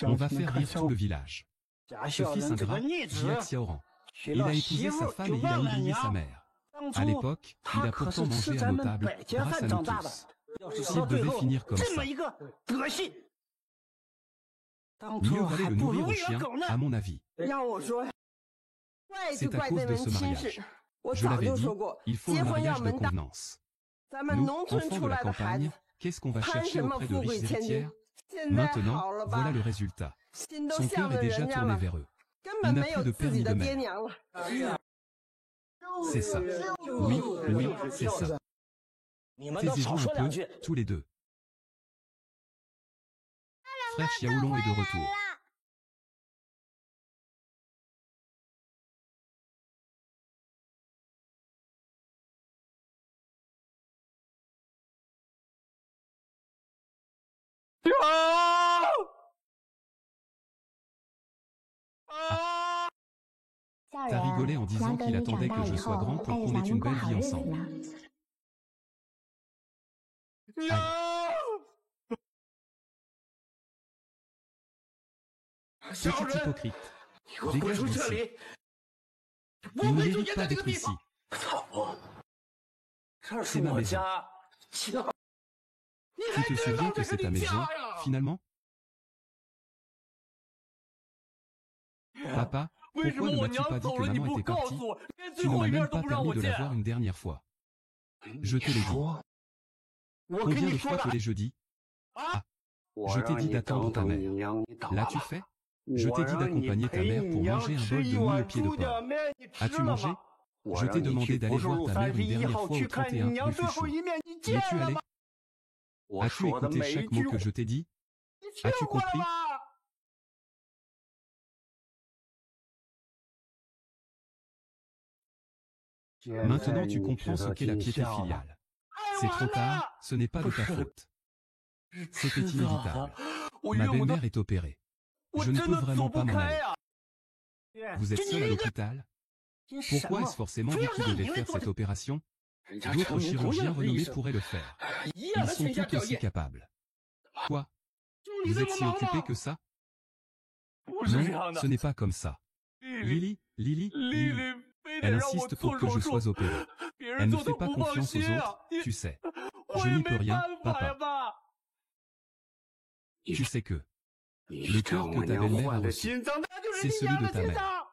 On va faire rire tout le village. Ce fils ingrat, Jia Xiaoran. Il a épousé sa femme et il a oublié sa mère. À l'époque, il a pourtant mangé un notable, grâce à nous tous. S'il devait finir comme ça, mieux valait le nourrir au chien, à mon avis. C'est à cause de ce mariage. Je l'avais dit, il faut un mariage de convenance. Nous, enfants de la campagne, qu'est-ce qu'on va chercher auprès de riches héritières? Maintenant, voilà le résultat. Son cœur est déjà tourné vers eux. Il n'a plus de père ni de mère. C'est ça. Oui, oui, c'est ça. Taisez-vous un peu, tous les deux. Frère Xiaolong est de retour. T'as rigolé en disant qu'il attendait que je sois grand pour qu'on ait une belle vie ensemble. Aïe. Petit hypocrite. Dégage d'ici. Il ne mérite pas d'être ici. C'est ma maison. Tu te souviens que c'est ta maison, finalement? Papa, Pourquoi ne m'as-tu pas dit que maman était partie? Tu ne m'as même pas permis de la voir une dernière fois. Je te l'ai dit. Combien de fois te l'ai-je dit? Ah, je t'ai dit d'attendre ta mère. L'as-tu fait? Je t'ai dit d'accompagner ta mère pour manger un bol de nouilles au pied de porc. As-tu mangé? Je t'ai demandé d'aller voir ta mère une dernière fois au 31 rue Fuchot. Y es-tu allé? As-tu écouté chaque mot que je t'ai dit? As-tu compris? Maintenant tu comprends ce qu'est la piété filiale. C'est trop tard, ce n'est pas de ta faute. C'était inévitable. Ma belle-mère est opérée. Je ne peux vraiment pas m'en aller. Vous êtes seul à l'hôpital? Pourquoi est-ce forcément vous qui devez faire cette opération? D'autres chirurgiens renommés pourraient le faire. Ils sont tout aussi capables. Quoi? Vous êtes si occupé que ça? Non, ce n'est pas comme ça. Lily. Elle insiste pour que je sois opéré. Elle ne fait pas confiance aux autres, tu sais. Je n'y peux rien, papa. Tu sais que le cœur que ta belle-mère a reçu, c'est celui de ta mère.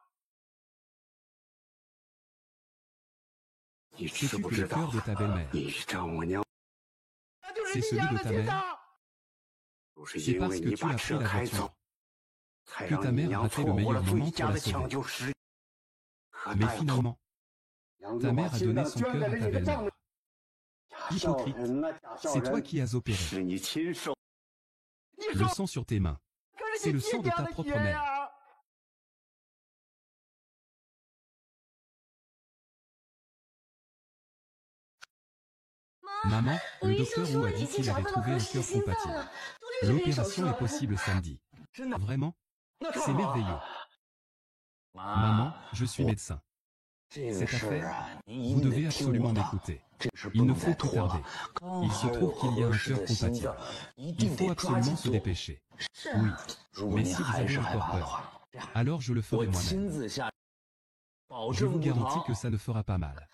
Sais-tu que le cœur de ta belle-mère, c'est celui de ta mère? C'est parce que tu as pris la voiture que ta mère a raté le meilleur moment pour la sauver. Mais finalement, ta mère a donné son cœur à ta belle-mère. Hypocrite, c'est toi qui as opéré. Le sang sur tes mains, c'est le sang de ta propre mère. Maman, le docteur Wu a dit qu'il avait trouvé un cœur compatible. L'opération est possible samedi. Vraiment? C'est merveilleux. Maman, je suis médecin. Cette affaire, vous devez absolument m'écouter. Il ne faut plus tarder. Il se trouve qu'il y a un cœur compatible. Il faut absolument se dépêcher. Oui, mais si vous avez encore peur, alors je le ferai moi-même. Je vous garantis que ça ne fera pas mal.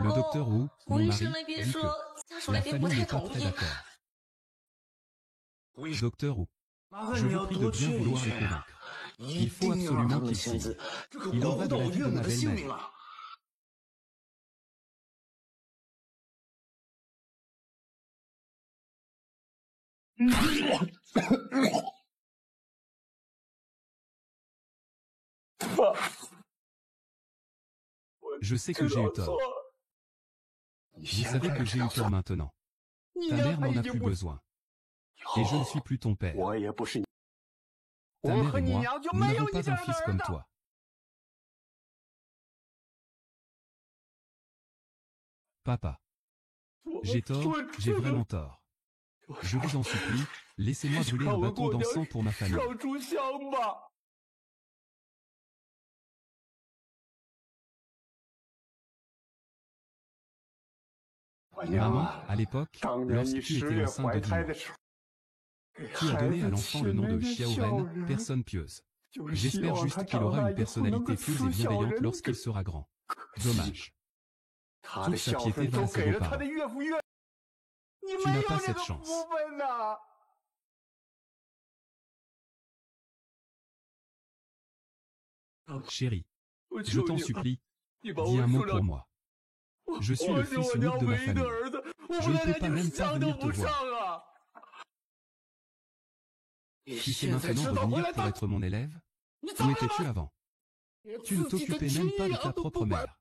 Le docteur Wu, mon mari, dit que la famille n'est pas très d'accord. Docteur Wu, je vous prie de bien vouloir les convaincre. Il faut absolument qu'il signe. Il en va de la vie de ma belle-mère. Je sais que j'ai eu tort. Vous savez que j'ai eu tort maintenant. Ta mère n'en a plus besoin. Et je ne suis plus ton père. Ta mère et moi, nous n'avons pas un fils comme toi. Papa. J'ai tort, j'ai vraiment tort. Je vous en supplie, laissez-moi brûler un bâton d'encens pour ma famille. Maman, à l'époque, lorsque tu étais enceinte de 10 mois, tu as donné à l'enfant le nom de Xiaoren, personne pieuse. J'espère juste qu'il aura une personnalité pieuse et bienveillante lorsqu'il sera grand. Dommage. Toute sa piété va à ses beaux-parents. Tu n'as pas cette chance. Chérie, je t'en supplie, dis un mot pour moi. Je suis le fils unique de ma famille. Je ne peux pas même pas venir te voir. Tu sais maintenant de venir pour être mon élève? Où étais-tu avant? Tu ne t'occupais même pas de ta propre mère.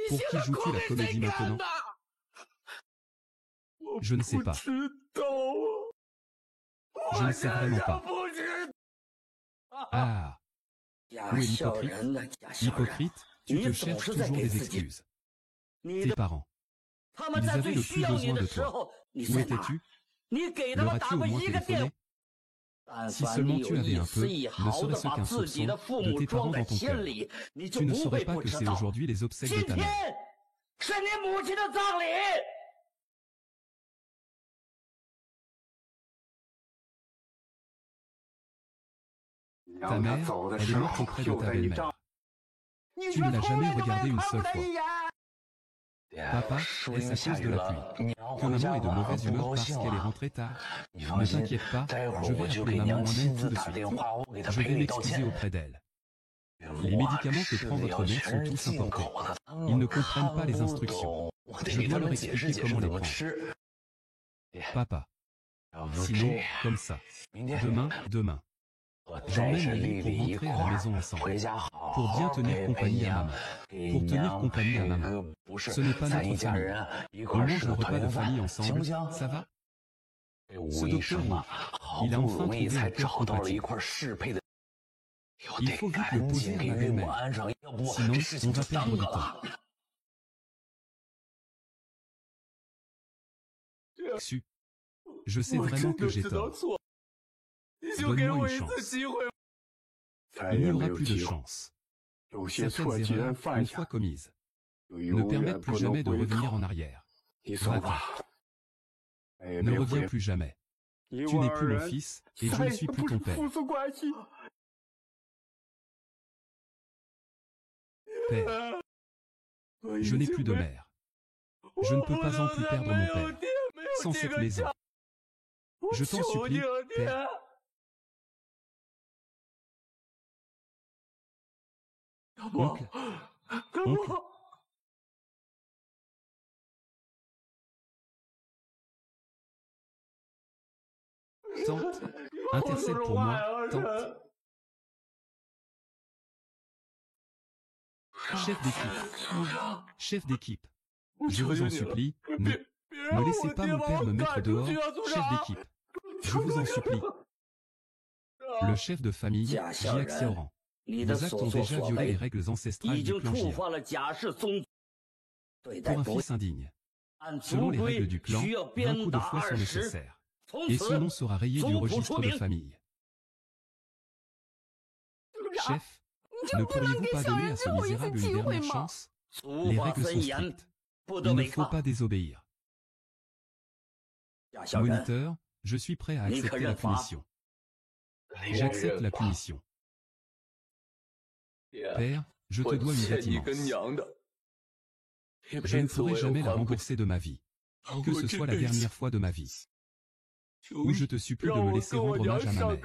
Pour qui joues-tu la comédie maintenant? Je ne sais pas. Je ne sais vraiment pas. Ah! Où est l'hypocrite? Hypocrite, tu te cherches toujours des excuses. Tes parents. Ils avaient le plus besoin de toi. Où étais-tu? Leur as-tu au moins téléphoné? Si seulement tu avais un peu, ne serait-ce qu'un soupçon, de tes parents dans ton cœur, tu ne saurais pas que c'est aujourd'hui les obsèques de ta mère. Ta mère, elle est morte auprès de ta belle-mère. Tu ne l'as jamais regardée une seule fois. Papa, est-ce à cause de la pluie que maman est de mauvaise humeur parce qu'elle est rentrée tard? Ne t'inquiète pas, je vais appeler maman moi-même tout de suite. Je vais m'excuser auprès d'elle. Les médicaments que prend votre mère sont tous importés. Ils ne comprennent pas les instructions. Je dois leur expliquer comment les prendre. Papa. Sinon, comme ça. Demain. J'emmène Lily pour rentrer à la maison ensemble. Pour bien tenir compagnie à maman. Pour tenir compagnie à maman. Ce n'est pas notre famille. On mange un repas de famille ensemble, ça va? Ce docteur, il a enfin trouvé un cœur compatible. Il faut vite le poser à ma belle-mère. Sinon, on va perdre du temps. Xu. Je sais vraiment que j'ai tort. Donne-moi une chance. Il n'y aura plus de chance. Certaines erreurs, une fois commises, ne permettent plus jamais de revenir en arrière. Va-t'en. Ne reviens plus jamais. Tu n'es plus mon fils, et je ne suis plus ton père. Père. Je n'ai plus de mère. Je ne peux pas en plus perdre mon père. Sans cette maison. Je t'en supplie, père. Oncle. Tante, intercède pour moi, tante. Chef d'équipe, je vous en supplie, ne laissez pas mon père me mettre dehors, chef d'équipe. Je vous en supplie. Le chef de famille, Jiak Xiaoran. Vos actes ont déjà violé les règles ancestrales du clan Jia. Pour un fils indigne. Selon les règles du clan, 20 coups de fouet sont nécessaires. Et son nom sera rayé du registre de famille. Chef, ne pourriez-vous pas donner à ce misérable une dernière chance? Les règles sont strictes. Il ne faut pas désobéir. Moniteur, je suis prêt à accepter la punition. J'accepte la punition. Père, je te dois une dette immense. Je ne pourrai jamais la rembourser de ma vie. Que ce soit la dernière fois de ma vie. Ou je te supplie de me laisser rendre hommage à ma mère.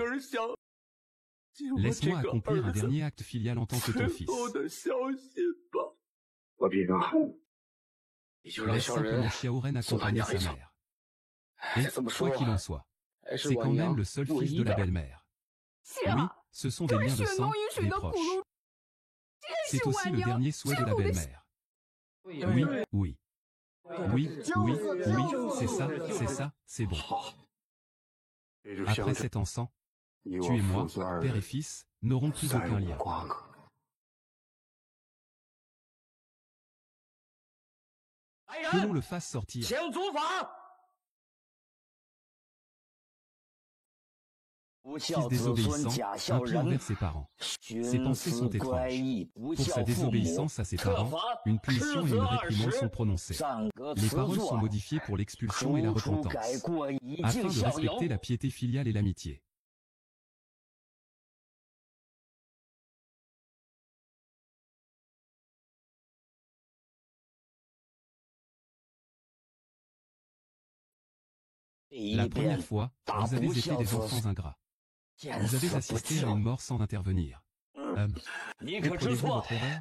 Laisse-moi accomplir un dernier acte filial en tant que ton fils. Laisse simplement Xiaoren accompagner sa mère. Et, quoi qu'il en soit, c'est quand même le seul fils de la belle-mère. Oui, ce sont des liens de sang, des proches. C'est aussi le dernier souhait de la belle-mère. Oui, c'est ça, c'est bon. Après 7 ans sans, tu et moi, père et fils, n'aurons plus aucun lien. Que l'on le fasse sortir. Fils désobéissant, impie envers ses parents. Ses pensées sont étranges. Pour sa désobéissance à ses parents, une punition et une réprimande sont prononcées. Les paroles sont modifiées pour l'expulsion et la repentance, afin de respecter la piété filiale et l'amitié. La première fois, vous avez été des enfants ingrats. Vous avez assisté à une mort sans intervenir. Comprenez-vous votre erreur?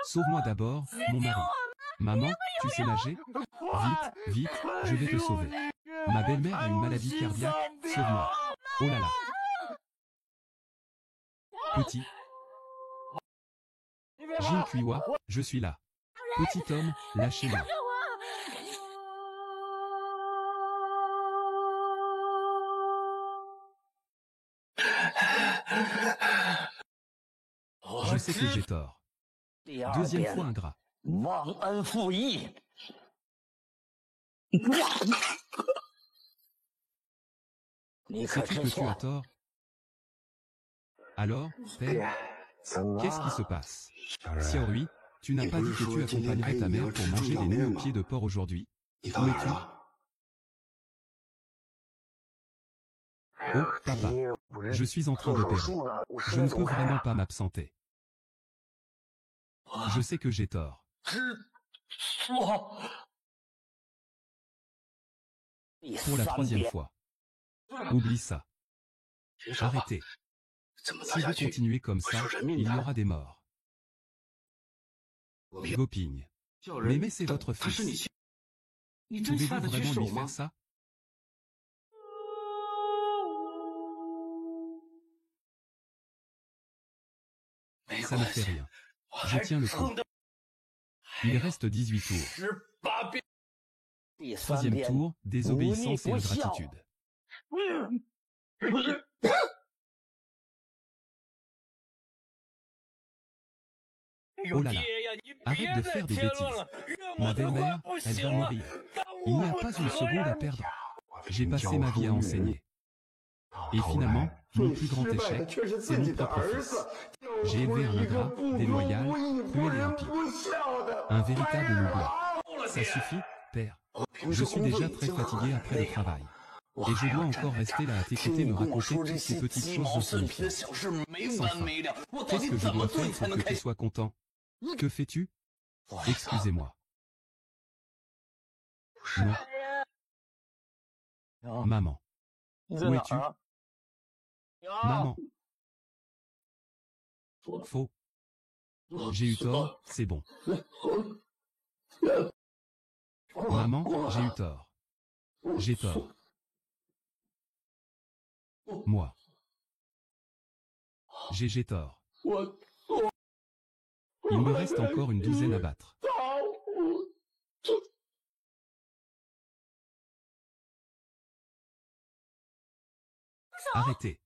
Sauve-moi d'abord, mon mari. Maman, tu sais nager? Vite, je vais te sauver. Ma belle-mère a une maladie cardiaque, sauve-moi. Oh là là. Petit. Jin Kuiwa, je suis là. Petit homme, lâchez-moi. Je sais que j'ai tort. Deuxième fois ingrat. Sais-tu que tu as tort? Alors, père, qu'est-ce qui se passe? Xiaorui, tu n'as pas dit que tu accompagnerais ta mère pour manger des nouilles aux pieds de porc aujourd'hui? Où es-tu? Oh, papa, je suis en train d'opérer. Je ne peux vraiment pas m'absenter. Je sais que j'ai tort. Pour la 3e fois. Oublie ça. Arrêtez. Si vous continuez comme ça, il y aura des morts. Goping. Mais c'est votre fils. Pouvez-vous vraiment lui faire ça? Ça ne fait rien. Je tiens le coup. Il reste 18 tours. Troisième tour, désobéissance et ingratitude. Oh là là, arrête de faire des bêtises. Ma belle-mère, elle va mourir. Il n'y a pas une seconde à perdre. J'ai passé ma vie à enseigner. Et finalement, mon plus grand échec, c'est mon propre fils. J'ai élevé un ingrat, déloyal, cruel et impie. Un véritable loup blanc. Ça suffit, père. Je suis déjà très fatigué après le travail. Et je dois encore rester là à t'écouter me raconter toutes ces petites choses insignifiantes. Sans fin. Qu'est-ce que je dois faire pour que tu sois content? Que fais-tu? Excusez-moi. Non. Maman. Où es-tu? Maman. Faux. J'ai eu tort, c'est bon. Maman, j'ai eu tort. J'ai tort. Moi. J'ai tort. Il me reste encore une douzaine à battre. Arrêtez.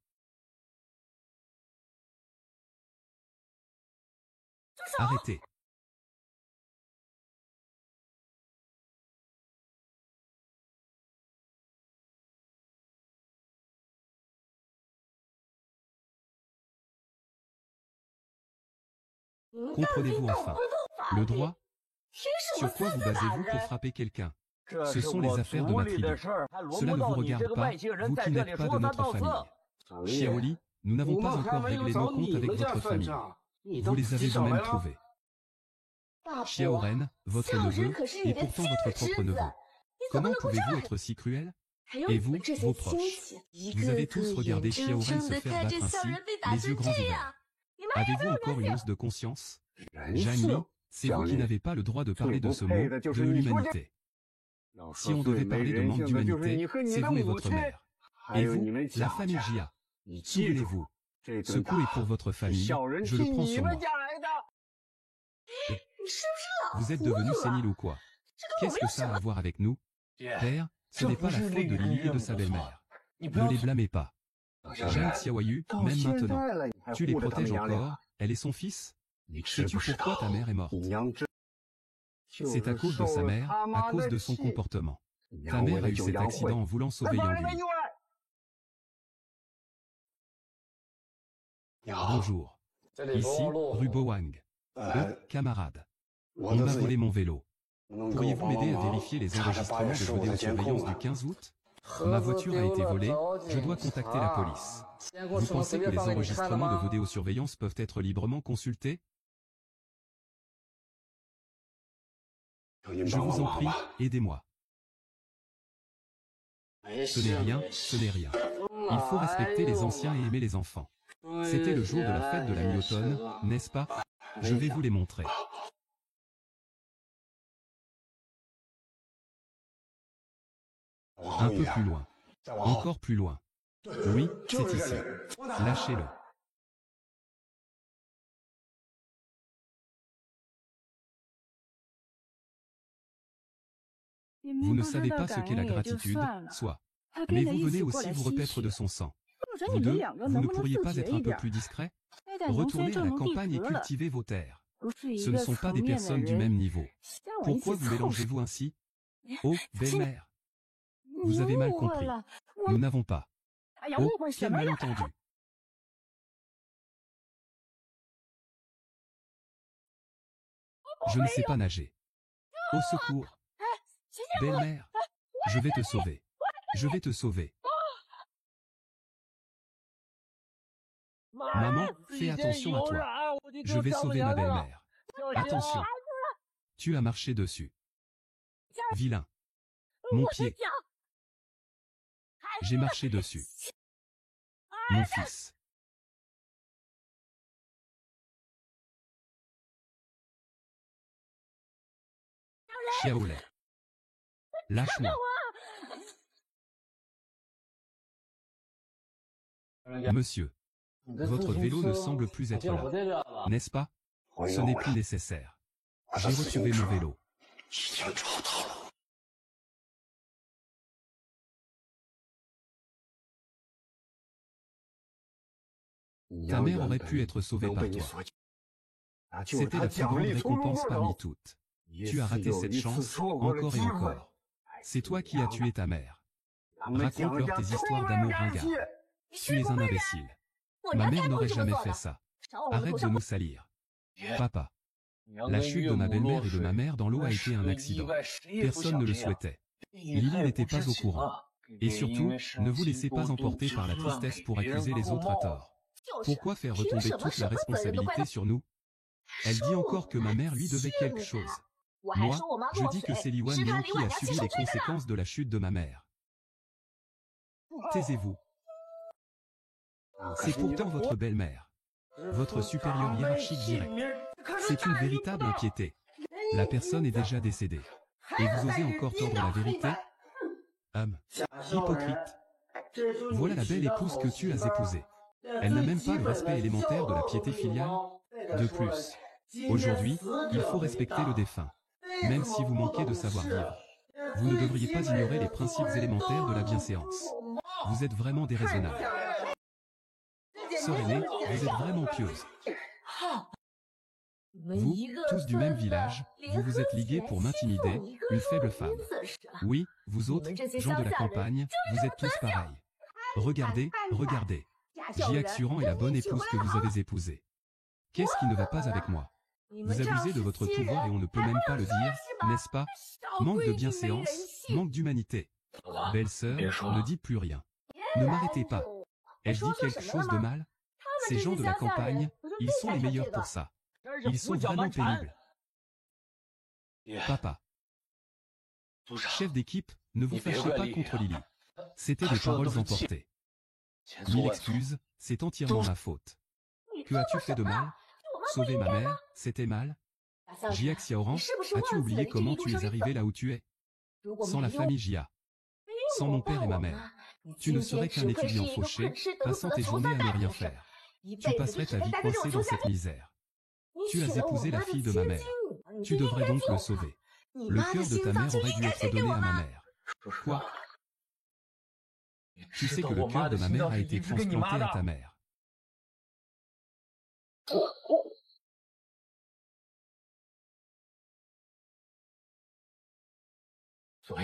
Arrêtez. Comprenez-vous enfin? Le droit? Sur quoi vous basez-vous pour frapper quelqu'un? Ce sont les affaires de ma tribu. Cela ne vous regarde pas, vous qui n'êtes pas de notre famille. Xiaoli, nous n'avons pas encore réglé nos comptes avec votre famille. Vous les avez vous-même trouvés. Xiaoren, votre neveu, est pourtant votre propre neveu. Comment pouvez-vous être si cruel? Et vous, vos proches? Vous avez tous regardé Xiaoren se faire battre ainsi, les yeux grands ouverts. Avez-vous encore une once de conscience? Zhang, c'est vous qui n'avez pas le droit de parler de ce mot, de l'humanité. Si on devait parler de manque d'humanité, c'est vous et votre mère. Et vous, la famille Jia. Souvenez-vous, ce coup est pour votre famille, je le prends sur moi. Vous êtes devenu sénile ou quoi? Qu'est-ce que ça a à voir avec nous? Père, ce n'est pas la faute de Lily et de sa belle-mère. Ne les blâmez pas. Zhang Xiaoyu, même maintenant, tu les protèges encore, elle est son fils? Sais-tu pourquoi ta mère est morte? C'est à cause de sa mère, à cause de son comportement. Ta mère a eu cet accident en voulant sauver Yang Lui. Bonjour. Ici, rue Bowang. Camarade. On m'a volé mon vélo. Pourriez-vous m'aider à vérifier les enregistrements de vidéosurveillance du 15 août? Ma voiture a été volée, je dois contacter la police. Vous pensez que les enregistrements de vidéosurveillance peuvent être librement consultés? Je vous en prie, aidez-moi. Ce n'est rien, ce n'est rien. Il faut respecter les anciens et aimer les enfants. C'était le jour de la fête de la mi-automne, n'est-ce pas? Je vais vous les montrer. Un peu plus loin. Encore plus loin. Oui, c'est ici. Lâchez-le. Vous ne savez pas ce qu'est la gratitude, soit. Mais vous venez aussi vous repaître de son sang. Vous deux, vous ne pourriez pas être un peu plus discret? Retournez à la campagne et cultivez vos terres. Ce ne sont pas des personnes du même niveau. Pourquoi vous mélangez-vous ainsi? Oh, belle-mère. Vous avez mal compris. Nous n'avons pas. Oh, quel malentendu. Je ne sais pas nager. Au secours. Belle-mère, je vais te sauver. Je vais te sauver. Maman, fais attention à toi. Je vais sauver ma belle-mère. Attention. Tu as marché dessus. Vilain. Mon pied. J'ai marché dessus. Mon fils. Xiaolei. Lâche-moi. Monsieur. Votre vélo ne semble plus être là. N'est-ce pas? Ce n'est plus nécessaire. J'ai retrouvé mon vélo. Ta mère aurait pu être sauvée par toi. C'était la plus grande récompense parmi toutes. Tu as raté cette chance, encore et encore. C'est toi qui as tué ta mère. Raconte-leur tes histoires d'amour ringards. Tu es un imbécile. Ma mère n'aurait jamais fait ça. Arrête de nous salir. Papa. La chute de ma belle-mère et de ma mère dans l'eau a été un accident. Personne ne le souhaitait. Lily n'était pas au courant. Et surtout, ne vous laissez pas emporter par la tristesse pour accuser les autres à tort. Pourquoi faire retomber toute la responsabilité sur nous? Elle dit encore que ma mère lui devait quelque chose. Moi, je dis que c'est Li Wanliang qui a subi les conséquences de la chute de ma mère. Taisez-vous. C'est pourtant votre belle-mère. Votre supérieur hiérarchique direct. C'est une véritable impiété. La personne est déjà décédée. Et vous osez encore tordre la vérité? Hypocrite. Voilà la belle épouse que tu as épousée. Elle n'a même pas le respect élémentaire de la piété filiale. De plus, aujourd'hui, il faut respecter le défunt. Même si vous manquez de savoir-vivre. Vous ne devriez pas ignorer les principes élémentaires de la bienséance. Vous êtes vraiment déraisonnable. Sœur aînée, vous êtes vraiment pieuse. Vous, tous du même village, vous vous êtes ligués pour m'intimider, une faible femme. Oui, vous autres, gens de la campagne, vous êtes tous pareils. Regardez, regardez. Jiax Suran est la bonne épouse que vous avez épousée. Qu'est-ce qui ne va pas avec moi? Vous abusez de votre pouvoir et on ne peut même pas le dire, n'est-ce pas? Manque de bienséance, manque d'humanité. Belle-sœur, ne dites plus rien. Ne m'arrêtez pas. Ai-je dit quelque chose de mal? Ces gens de la campagne, ils sont les meilleurs pour ça. Ils sont vraiment pénibles. Papa. Chef d'équipe, ne vous fâchez pas contre Lily. C'était des paroles emportées. Mille excuses, c'est entièrement ma faute. Que as-tu fait de mal? Sauver ma mère, c'était mal? Jia Xiaoran, as-tu oublié comment tu es arrivé là où tu es? Sans la famille Jia. Sans mon père et ma mère. Tu ne serais qu'un étudiant fauché, passant tes journées à ne rien faire. Tu passerais ta vie coincé dans cette misère. Tu as épousé la fille de ma mère. Tu devrais donc le sauver. Le cœur de ta mère aurait dû être donné à ma mère. Quoi? Tu sais que le cœur de ma mère a été transplanté à ta mère.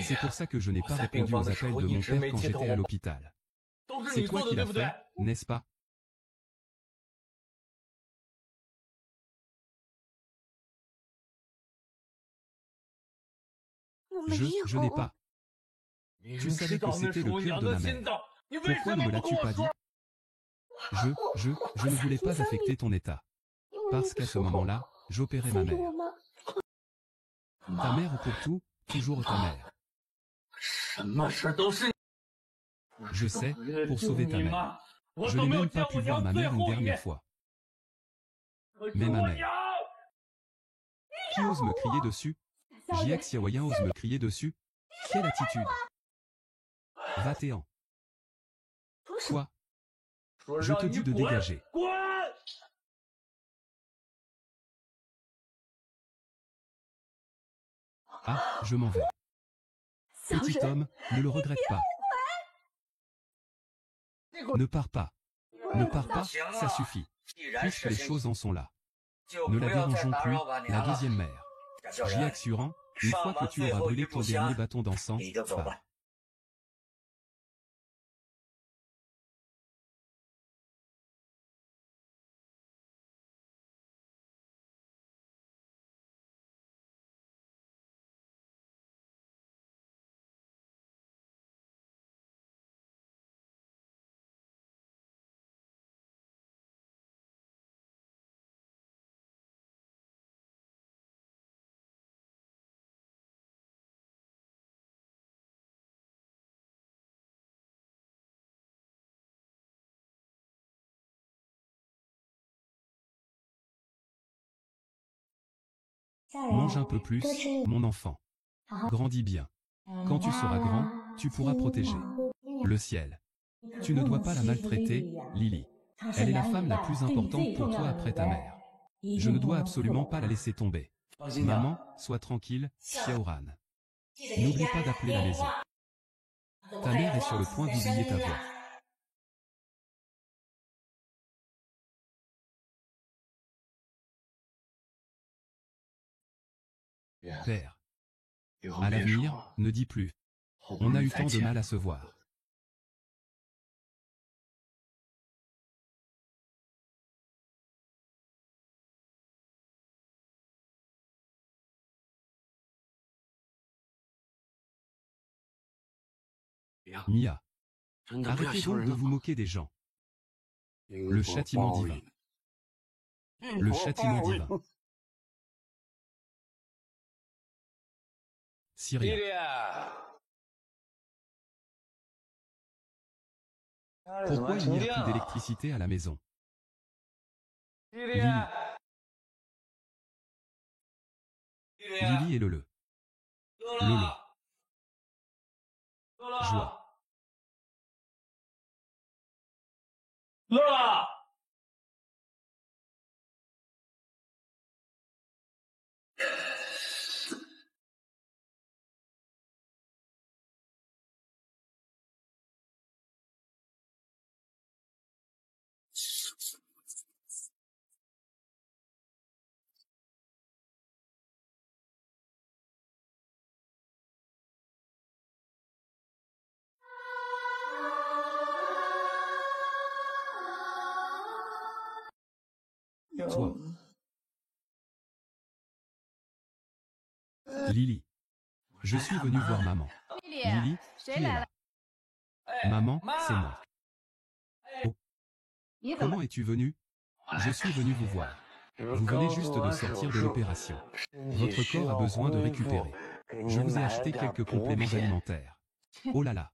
C'est pour ça que je n'ai pas répondu aux appels de mon père quand j'étais à l'hôpital. C'est toi qui l'as fait, n'est-ce pas? Je n'ai pas. Tu savais que c'était le cœur de ma mère. Pourquoi ne me l'as-tu pas dit? Je ne voulais pas affecter ton état. Parce qu'à ce moment-là, j'opérais ma mère. Ta mère ou pour tout, toujours ta mère. Je sais, pour sauver ta mère. Je n'ai même pas pu voir ma mère une dernière fois. Mais ma mère. Qui ose me crier dessus? Jia Xiaoyan ose me crier dessus? Quelle attitude! Va-t'en. Quoi? Je te dis de dégager. Ah, je m'en vais. Petit homme, ne le regrette pas. Ne pars pas. Ne pars pas, ça suffit. Puisque les choses en sont là. Ne la dérangeons plus, la deuxième mère. Jia Xuran, une fois que tu auras brûlé ton dernier bâton d'encens, pars. Mange un peu plus, mon enfant. Grandis bien. Quand tu seras grand, tu pourras protéger le ciel. Tu ne dois pas la maltraiter, Lily. Elle est la femme la plus importante pour toi après ta mère. Je ne dois absolument pas la laisser tomber. Maman, sois tranquille, Xiaoran. N'oublie pas d'appeler la maison. Ta mère est sur le point d'oublier ta voix. Père. À l'avenir, ne dis plus. On a eu tant de mal à se voir. Mia. Arrêtez donc de vous moquer des gens. Le châtiment divin. Le châtiment divin. Syria. Pourquoi il n'y a plus d'électricité à la maison? Lily. Lily et Lele. Lolo. Joie. Lola! Toi. Lily. Je suis venu voir maman. Lily, qui est là? Maman, c'est moi. Oh. Comment es-tu venu? Je suis venu vous voir. Vous venez juste de sortir de l'opération. Votre corps a besoin de récupérer. Je vous ai acheté quelques compléments alimentaires. Oh là là.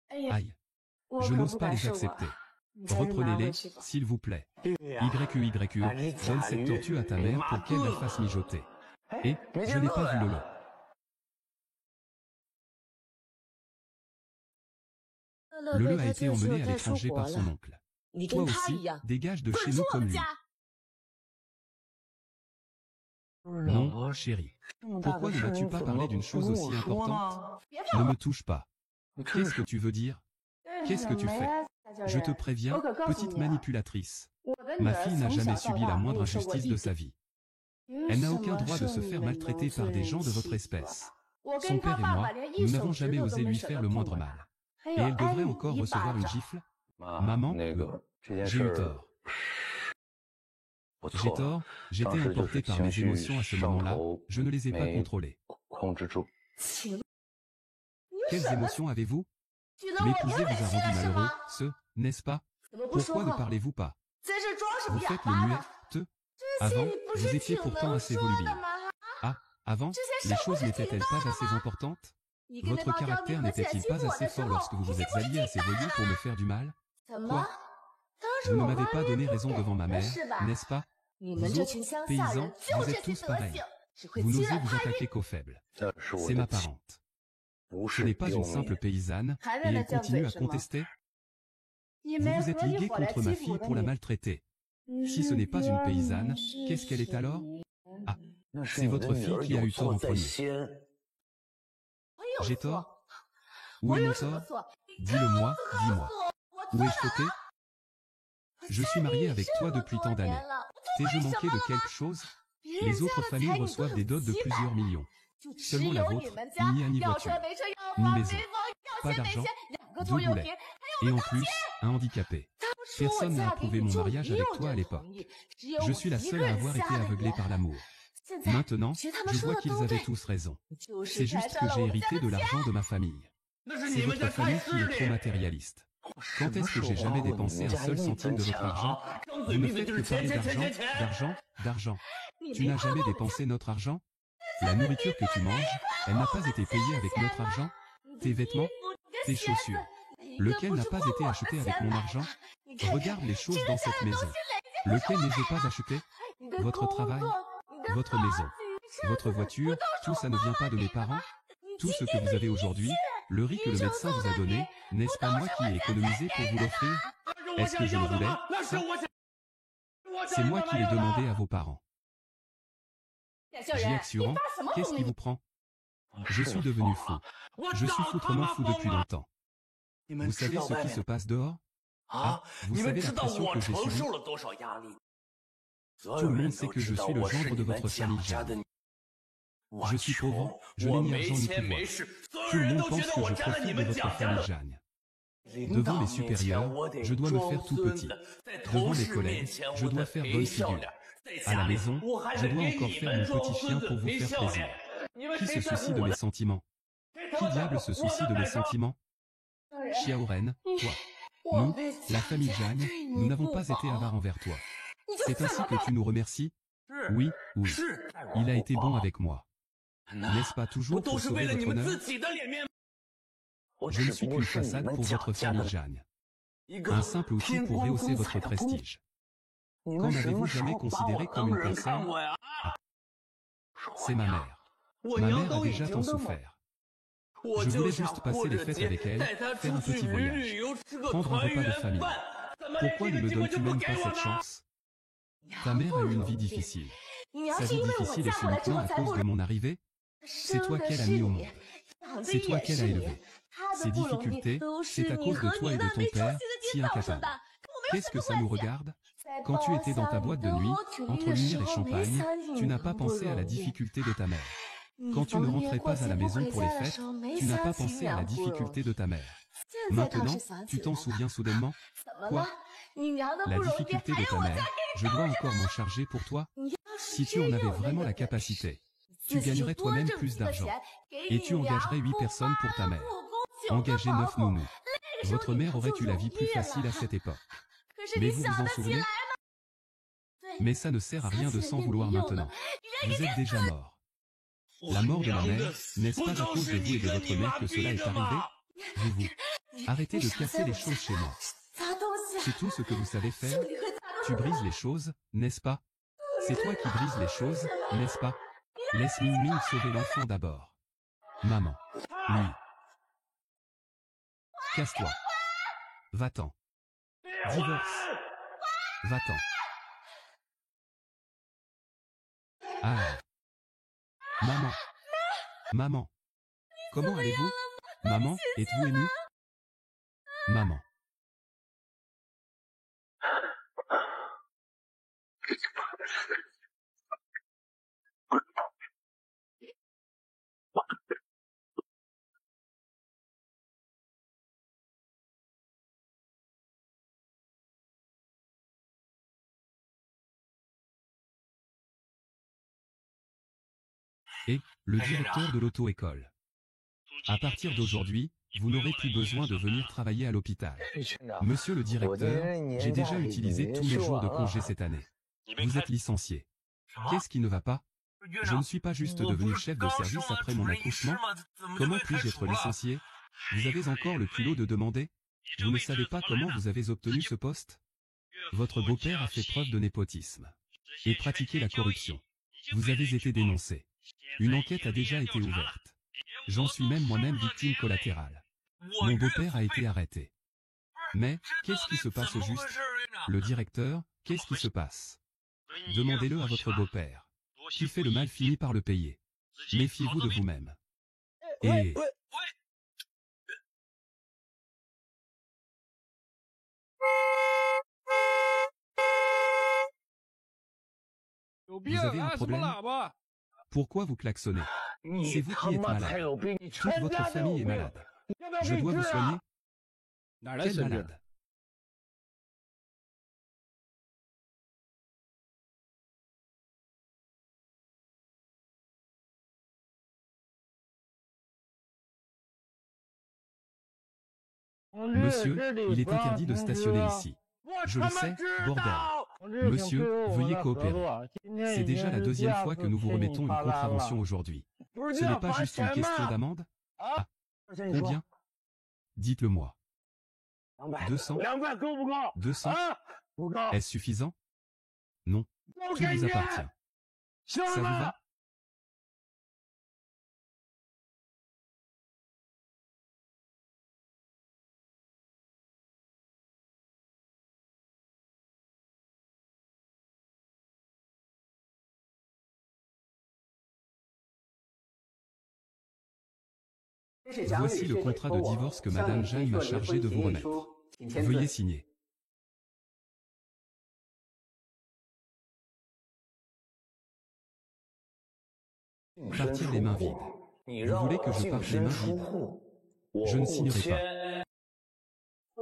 Aïe. Je n'ose pas les accepter. Reprenez-les, s'il vous plaît. YU, donne cette tortue à ta mère pour qu'elle la fasse mijoter. Et, je n'ai pas vu Lolo. Lolo a été emmené à l'étranger par son oncle. Toi aussi, dégage de chez nous comme lui. Non, chérie. Pourquoi ne m'as-tu pas parlé d'une chose aussi importante? Ne me touche pas. Qu'est-ce que tu veux dire? Qu'est-ce que tu fais? Je te préviens, petite manipulatrice. Ma fille n'a jamais subi la moindre injustice de sa vie. Elle n'a aucun droit de se faire maltraiter par des gens de votre espèce. Son père et moi, nous n'avons jamais osé lui faire le moindre mal. Et elle devrait encore recevoir une gifle? Maman, j'ai eu tort. J'ai tort, j'étais emporté par mes émotions à ce moment-là, je ne les ai pas contrôlées. Quelles émotions avez-vous? M'épouser vous a rendu malheureux, n'est-ce pas? Pourquoi ne parlez-vous pas? Vous faites le muet, Avant, vous étiez pourtant assez volubile. Ah, avant, les choses n'étaient-elles pas assez importantes? Votre caractère n'était-il pas assez fort lorsque vous vous êtes allié à ces voyous pour me faire du mal? Quoi? Vous ne m'avez pas donné raison devant ma mère, n'est-ce pas? Vous autres, paysans, vous êtes tous pareils. Vous n'osez vous attaquer qu'aux faibles. C'est ma parente. Ce n'est pas une simple paysanne, et elle continue à contester? Vous vous êtes ligué contre ma fille pour la maltraiter. Si ce n'est pas une paysanne, qu'est-ce qu'elle est alors? Ah, c'est votre fille qui a eu tort en premier. J'ai tort? Où est mon tort? Dis-le-moi, dis-moi. Où ai-je fauté? Je suis marié avec toi depuis tant d'années. T'ai-je manqué de quelque chose? Les autres familles reçoivent des dots de plusieurs millions. Seulement la vôtre, il n'y a ni voiture, ni maison, pas d'argent, 2 boulets. Et en plus, un handicapé. Personne n'a approuvé mon mariage avec toi à l'époque. Je suis la seule à avoir été aveuglée par l'amour. Maintenant, je vois qu'ils avaient tous raison. C'est juste que j'ai hérité de l'argent de ma famille. C'est votre famille qui est trop matérialiste. Quand est-ce que j'ai jamais dépensé un seul centime de votre argent? Vous ne faites que parler d'argent. Tu n'as jamais dépensé notre argent? La nourriture que tu manges, elle n'a pas été payée avec notre argent? Tes vêtements? Tes chaussures? Lequel n'a pas été acheté avec mon argent? Regarde les choses dans cette maison. Lequel ne les ai pas achetées? Votre travail? Votre maison? votre voiture, tout ça ne vient pas de mes parents? Tout ce que vous avez aujourd'hui, le riz que le médecin vous a donné, n'est-ce pas moi qui ai économisé pour vous l'offrir? Est-ce que je le voulais, ça? C'est moi qui l'ai demandé à vos parents. Jiaxuan, qu'est-ce qui vous prend? Je suis devenu fou. Je suis foutrement fou depuis longtemps. Vous savez ce qui se passe dehors? Ah, vous savez la pression que j'ai subie? Tout le monde sait que je suis le gendre de votre famille Jeanne. Je suis pauvre, je n'ai ni argent ni pouvoir. Tout le monde pense que je profite de votre famille Jeanne. Devant les supérieurs, je dois me faire tout petit. Devant les collègues, je dois faire bonne figure. À la maison, je dois encore faire mon petit chien pour vous faire plaisir. Qui se soucie de mes sentiments? Qui diable se soucie de mes sentiments? Xiaoren, toi. Nous, la famille Jeanne, nous n'avons pas été avares envers toi. C'est ainsi que tu nous remercies? Oui, oui. Il a été bon avec moi. N'est-ce pas toujours pour sauver votre honneur? Je ne suis qu'une façade pour votre famille Jeanne. Un simple outil pour rehausser votre prestige. Quand m'avez-vous jamais considéré comme une personne? C'est ma mère. Ma mère a déjà tant souffert. Je voulais juste passer les fêtes avec elle, faire un petit voyage, prendre un repas de famille. Pourquoi ne me donnes-tu même pas cette chance? Ta mère a eu une vie difficile. Sa vie difficile est uniquement à cause de mon arrivée? C'est toi qu'elle a mis au monde. C'est toi qu'elle a élevé. Ces difficultés, c'est à cause de toi et de ton père, si incapable. Qu'est-ce que ça nous regarde? Quand tu étais dans ta boîte de nuit, entre lumière et champagne, tu n'as pas pensé à la difficulté de ta mère. Quand tu ne rentrais pas à la maison pour les fêtes, tu n'as pas pensé à la difficulté de ta mère. Maintenant, tu t'en souviens soudainement? Quoi? La difficulté de ta mère, je dois encore m'en charger pour toi? Si tu en avais vraiment la capacité, tu gagnerais toi-même plus d'argent. Et tu engagerais 8 personnes pour ta mère. Engager 9 nounous. Votre mère aurait eu la vie plus facile à cette époque. Mais vous vous en souvenez? Mais ça ne sert à rien de s'en vouloir maintenant. Vous êtes déjà mort. La mort de ma mère, n'est-ce pas à cause de vous et de votre mère que cela est arrivé? Vous. Arrêtez de casser les choses chez moi. C'est tout ce que vous savez faire? Tu brises les choses, n'est-ce pas? C'est toi qui brises les choses, n'est-ce pas? Laisse Ming Ming sauver l'enfant d'abord. Maman. Oui. Casse-toi. Va-t'en. Divorce. Va-t'en. Ah. Maman. Maman. Comment allez-vous? Maman, êtes-vous émue? Maman. Et, le directeur de l'auto-école. À partir d'aujourd'hui, vous n'aurez plus besoin de venir travailler à l'hôpital. Monsieur le directeur, j'ai déjà utilisé tous les jours de congé cette année. Vous êtes licencié. Qu'est-ce qui ne va pas? Je ne suis pas juste devenu chef de service après mon accouchement. Comment puis-je être licencié? Vous avez encore le culot de demander? Vous ne savez pas comment vous avez obtenu ce poste? Votre beau-père a fait preuve de népotisme et pratiqué la corruption. Vous avez été dénoncé. Une enquête a déjà été ouverte. J'en suis même moi-même victime collatérale. Mon beau-père a été arrêté. Mais, qu'est-ce qui se passe au juste? Le directeur, qu'est-ce qui se passe? Demandez-le à votre beau-père. Qui fait le mal finit par le payer. Méfiez-vous de vous-même. Et... Vous avez un problème? Pourquoi vous klaxonnez? C'est vous qui êtes malade. Toute votre famille est malade. Je dois vous soigner? Quel malade? Monsieur, il est interdit de stationner ici. Je le sais, bordel. Monsieur, veuillez coopérer. C'est déjà la deuxième fois que nous vous remettons une contravention aujourd'hui. Ce n'est pas juste une question d'amende? Ah, combien? Dites-le-moi. 200? 200? Est-ce suffisant? Non. Tout vous appartient. Ça vous va? Voici le contrat de divorce que Madame Jeanne m'a chargé de vous remettre. Veuillez signer. Partir les mains vides. Vous voulez que je parte les mains vides? Je ne signerai pas.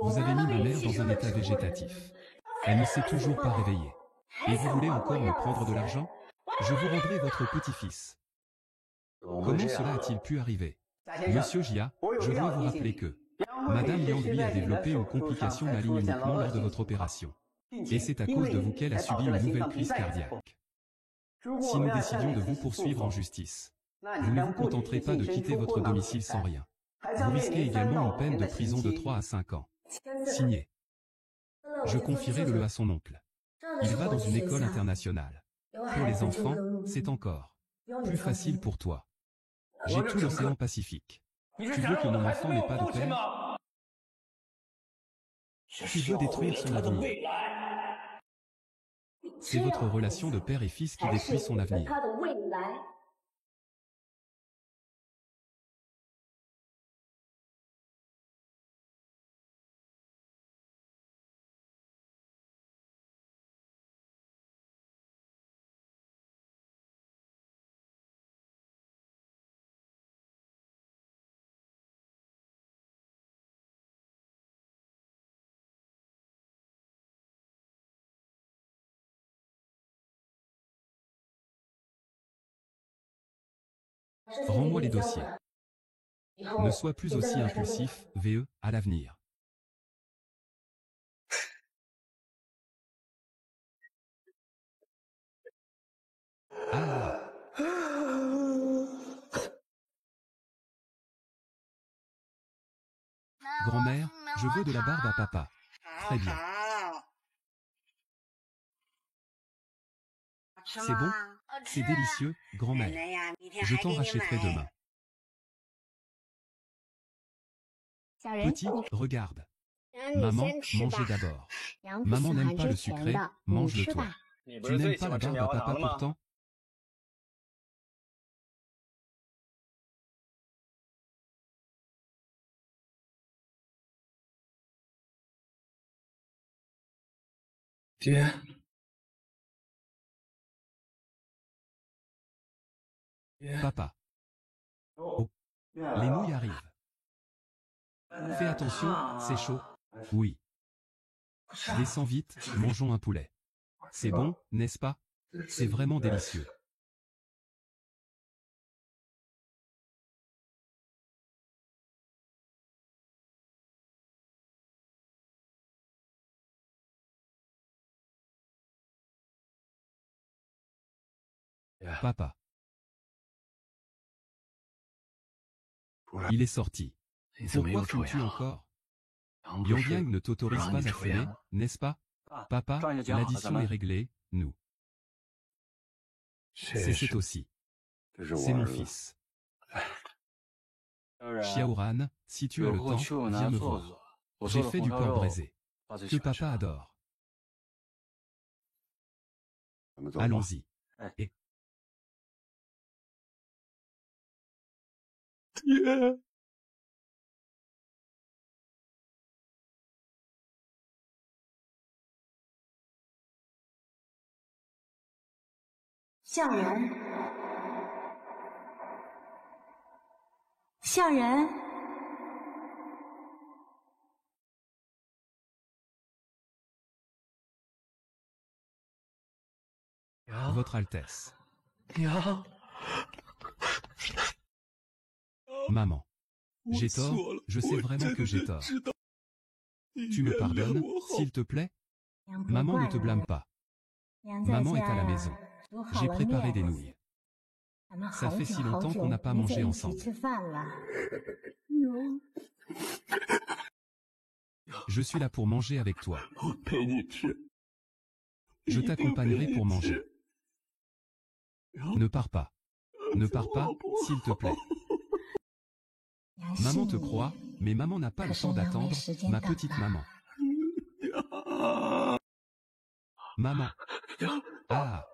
Vous avez mis ma mère dans un état végétatif. Elle ne s'est toujours pas réveillée. Et vous voulez encore me prendre de l'argent? Je vous rendrai votre petit-fils. Comment cela a-t-il pu arriver? Monsieur Jia, je dois vous rappeler que Madame Yang Li a développé une complication maligne uniquement lors de votre opération. Et c'est à cause de vous qu'elle a subi une nouvelle crise cardiaque. Si nous décidions de vous poursuivre en justice, vous ne vous contenterez pas de quitter votre domicile sans rien. Vous risquez également une peine de prison de 3 à 5 ans. Signé. Je confierai le à son oncle. Il va dans une école internationale. Pour les enfants, c'est encore plus facile pour toi. J'ai tout l'océan Pacifique. Tu veux que mon enfant n'ait pas de père? Tu veux détruire son avenir. C'est votre relation de père et fils qui détruit son avenir. Rends-moi les dossiers. Ne sois plus aussi impulsif, VE, à l'avenir. Ah! Grand-mère, je veux de la barbe à papa. Très bien. C'est bon? C'est délicieux, grand-mère. Je t'en rachèterai demain. Petit, regarde. Maman, mangez d'abord. Maman n'aime pas le sucré, mange-le toi. Tu n'aimes pas la barbe à papa pourtant? Papa. Oh. Les nouilles arrivent. Fais attention, c'est chaud. Oui. Descends vite, mangeons un poulet. C'est bon, n'est-ce pas? C'est vraiment délicieux. Papa. Il est sorti. Pourquoi fumes-tu encore? Yang ne t'autorise pas à fumer, n'est-ce pas? Papa, l'addition est réglée, nous. C'est aussi. C'est mon fils. Xiaoran, si tu as le temps, viens me voir. J'ai fait du porc braisé. Que papa adore. Allons-y. Et... Yeah. 向人，向人， Votre Altesse. Maman. J'ai tort, je sais vraiment que j'ai tort. Tu me pardonnes, s'il te plaît? Maman ne te blâme pas. Maman est à la maison. J'ai préparé des nouilles. Ça fait si longtemps qu'on n'a pas mangé ensemble. Je suis là pour manger avec toi. Je t'accompagnerai pour manger. Ne pars pas. Ne pars pas, s'il te plaît. Maman te croit, mais maman n'a pas le temps d'attendre, ma petite maman. Maman. Ah.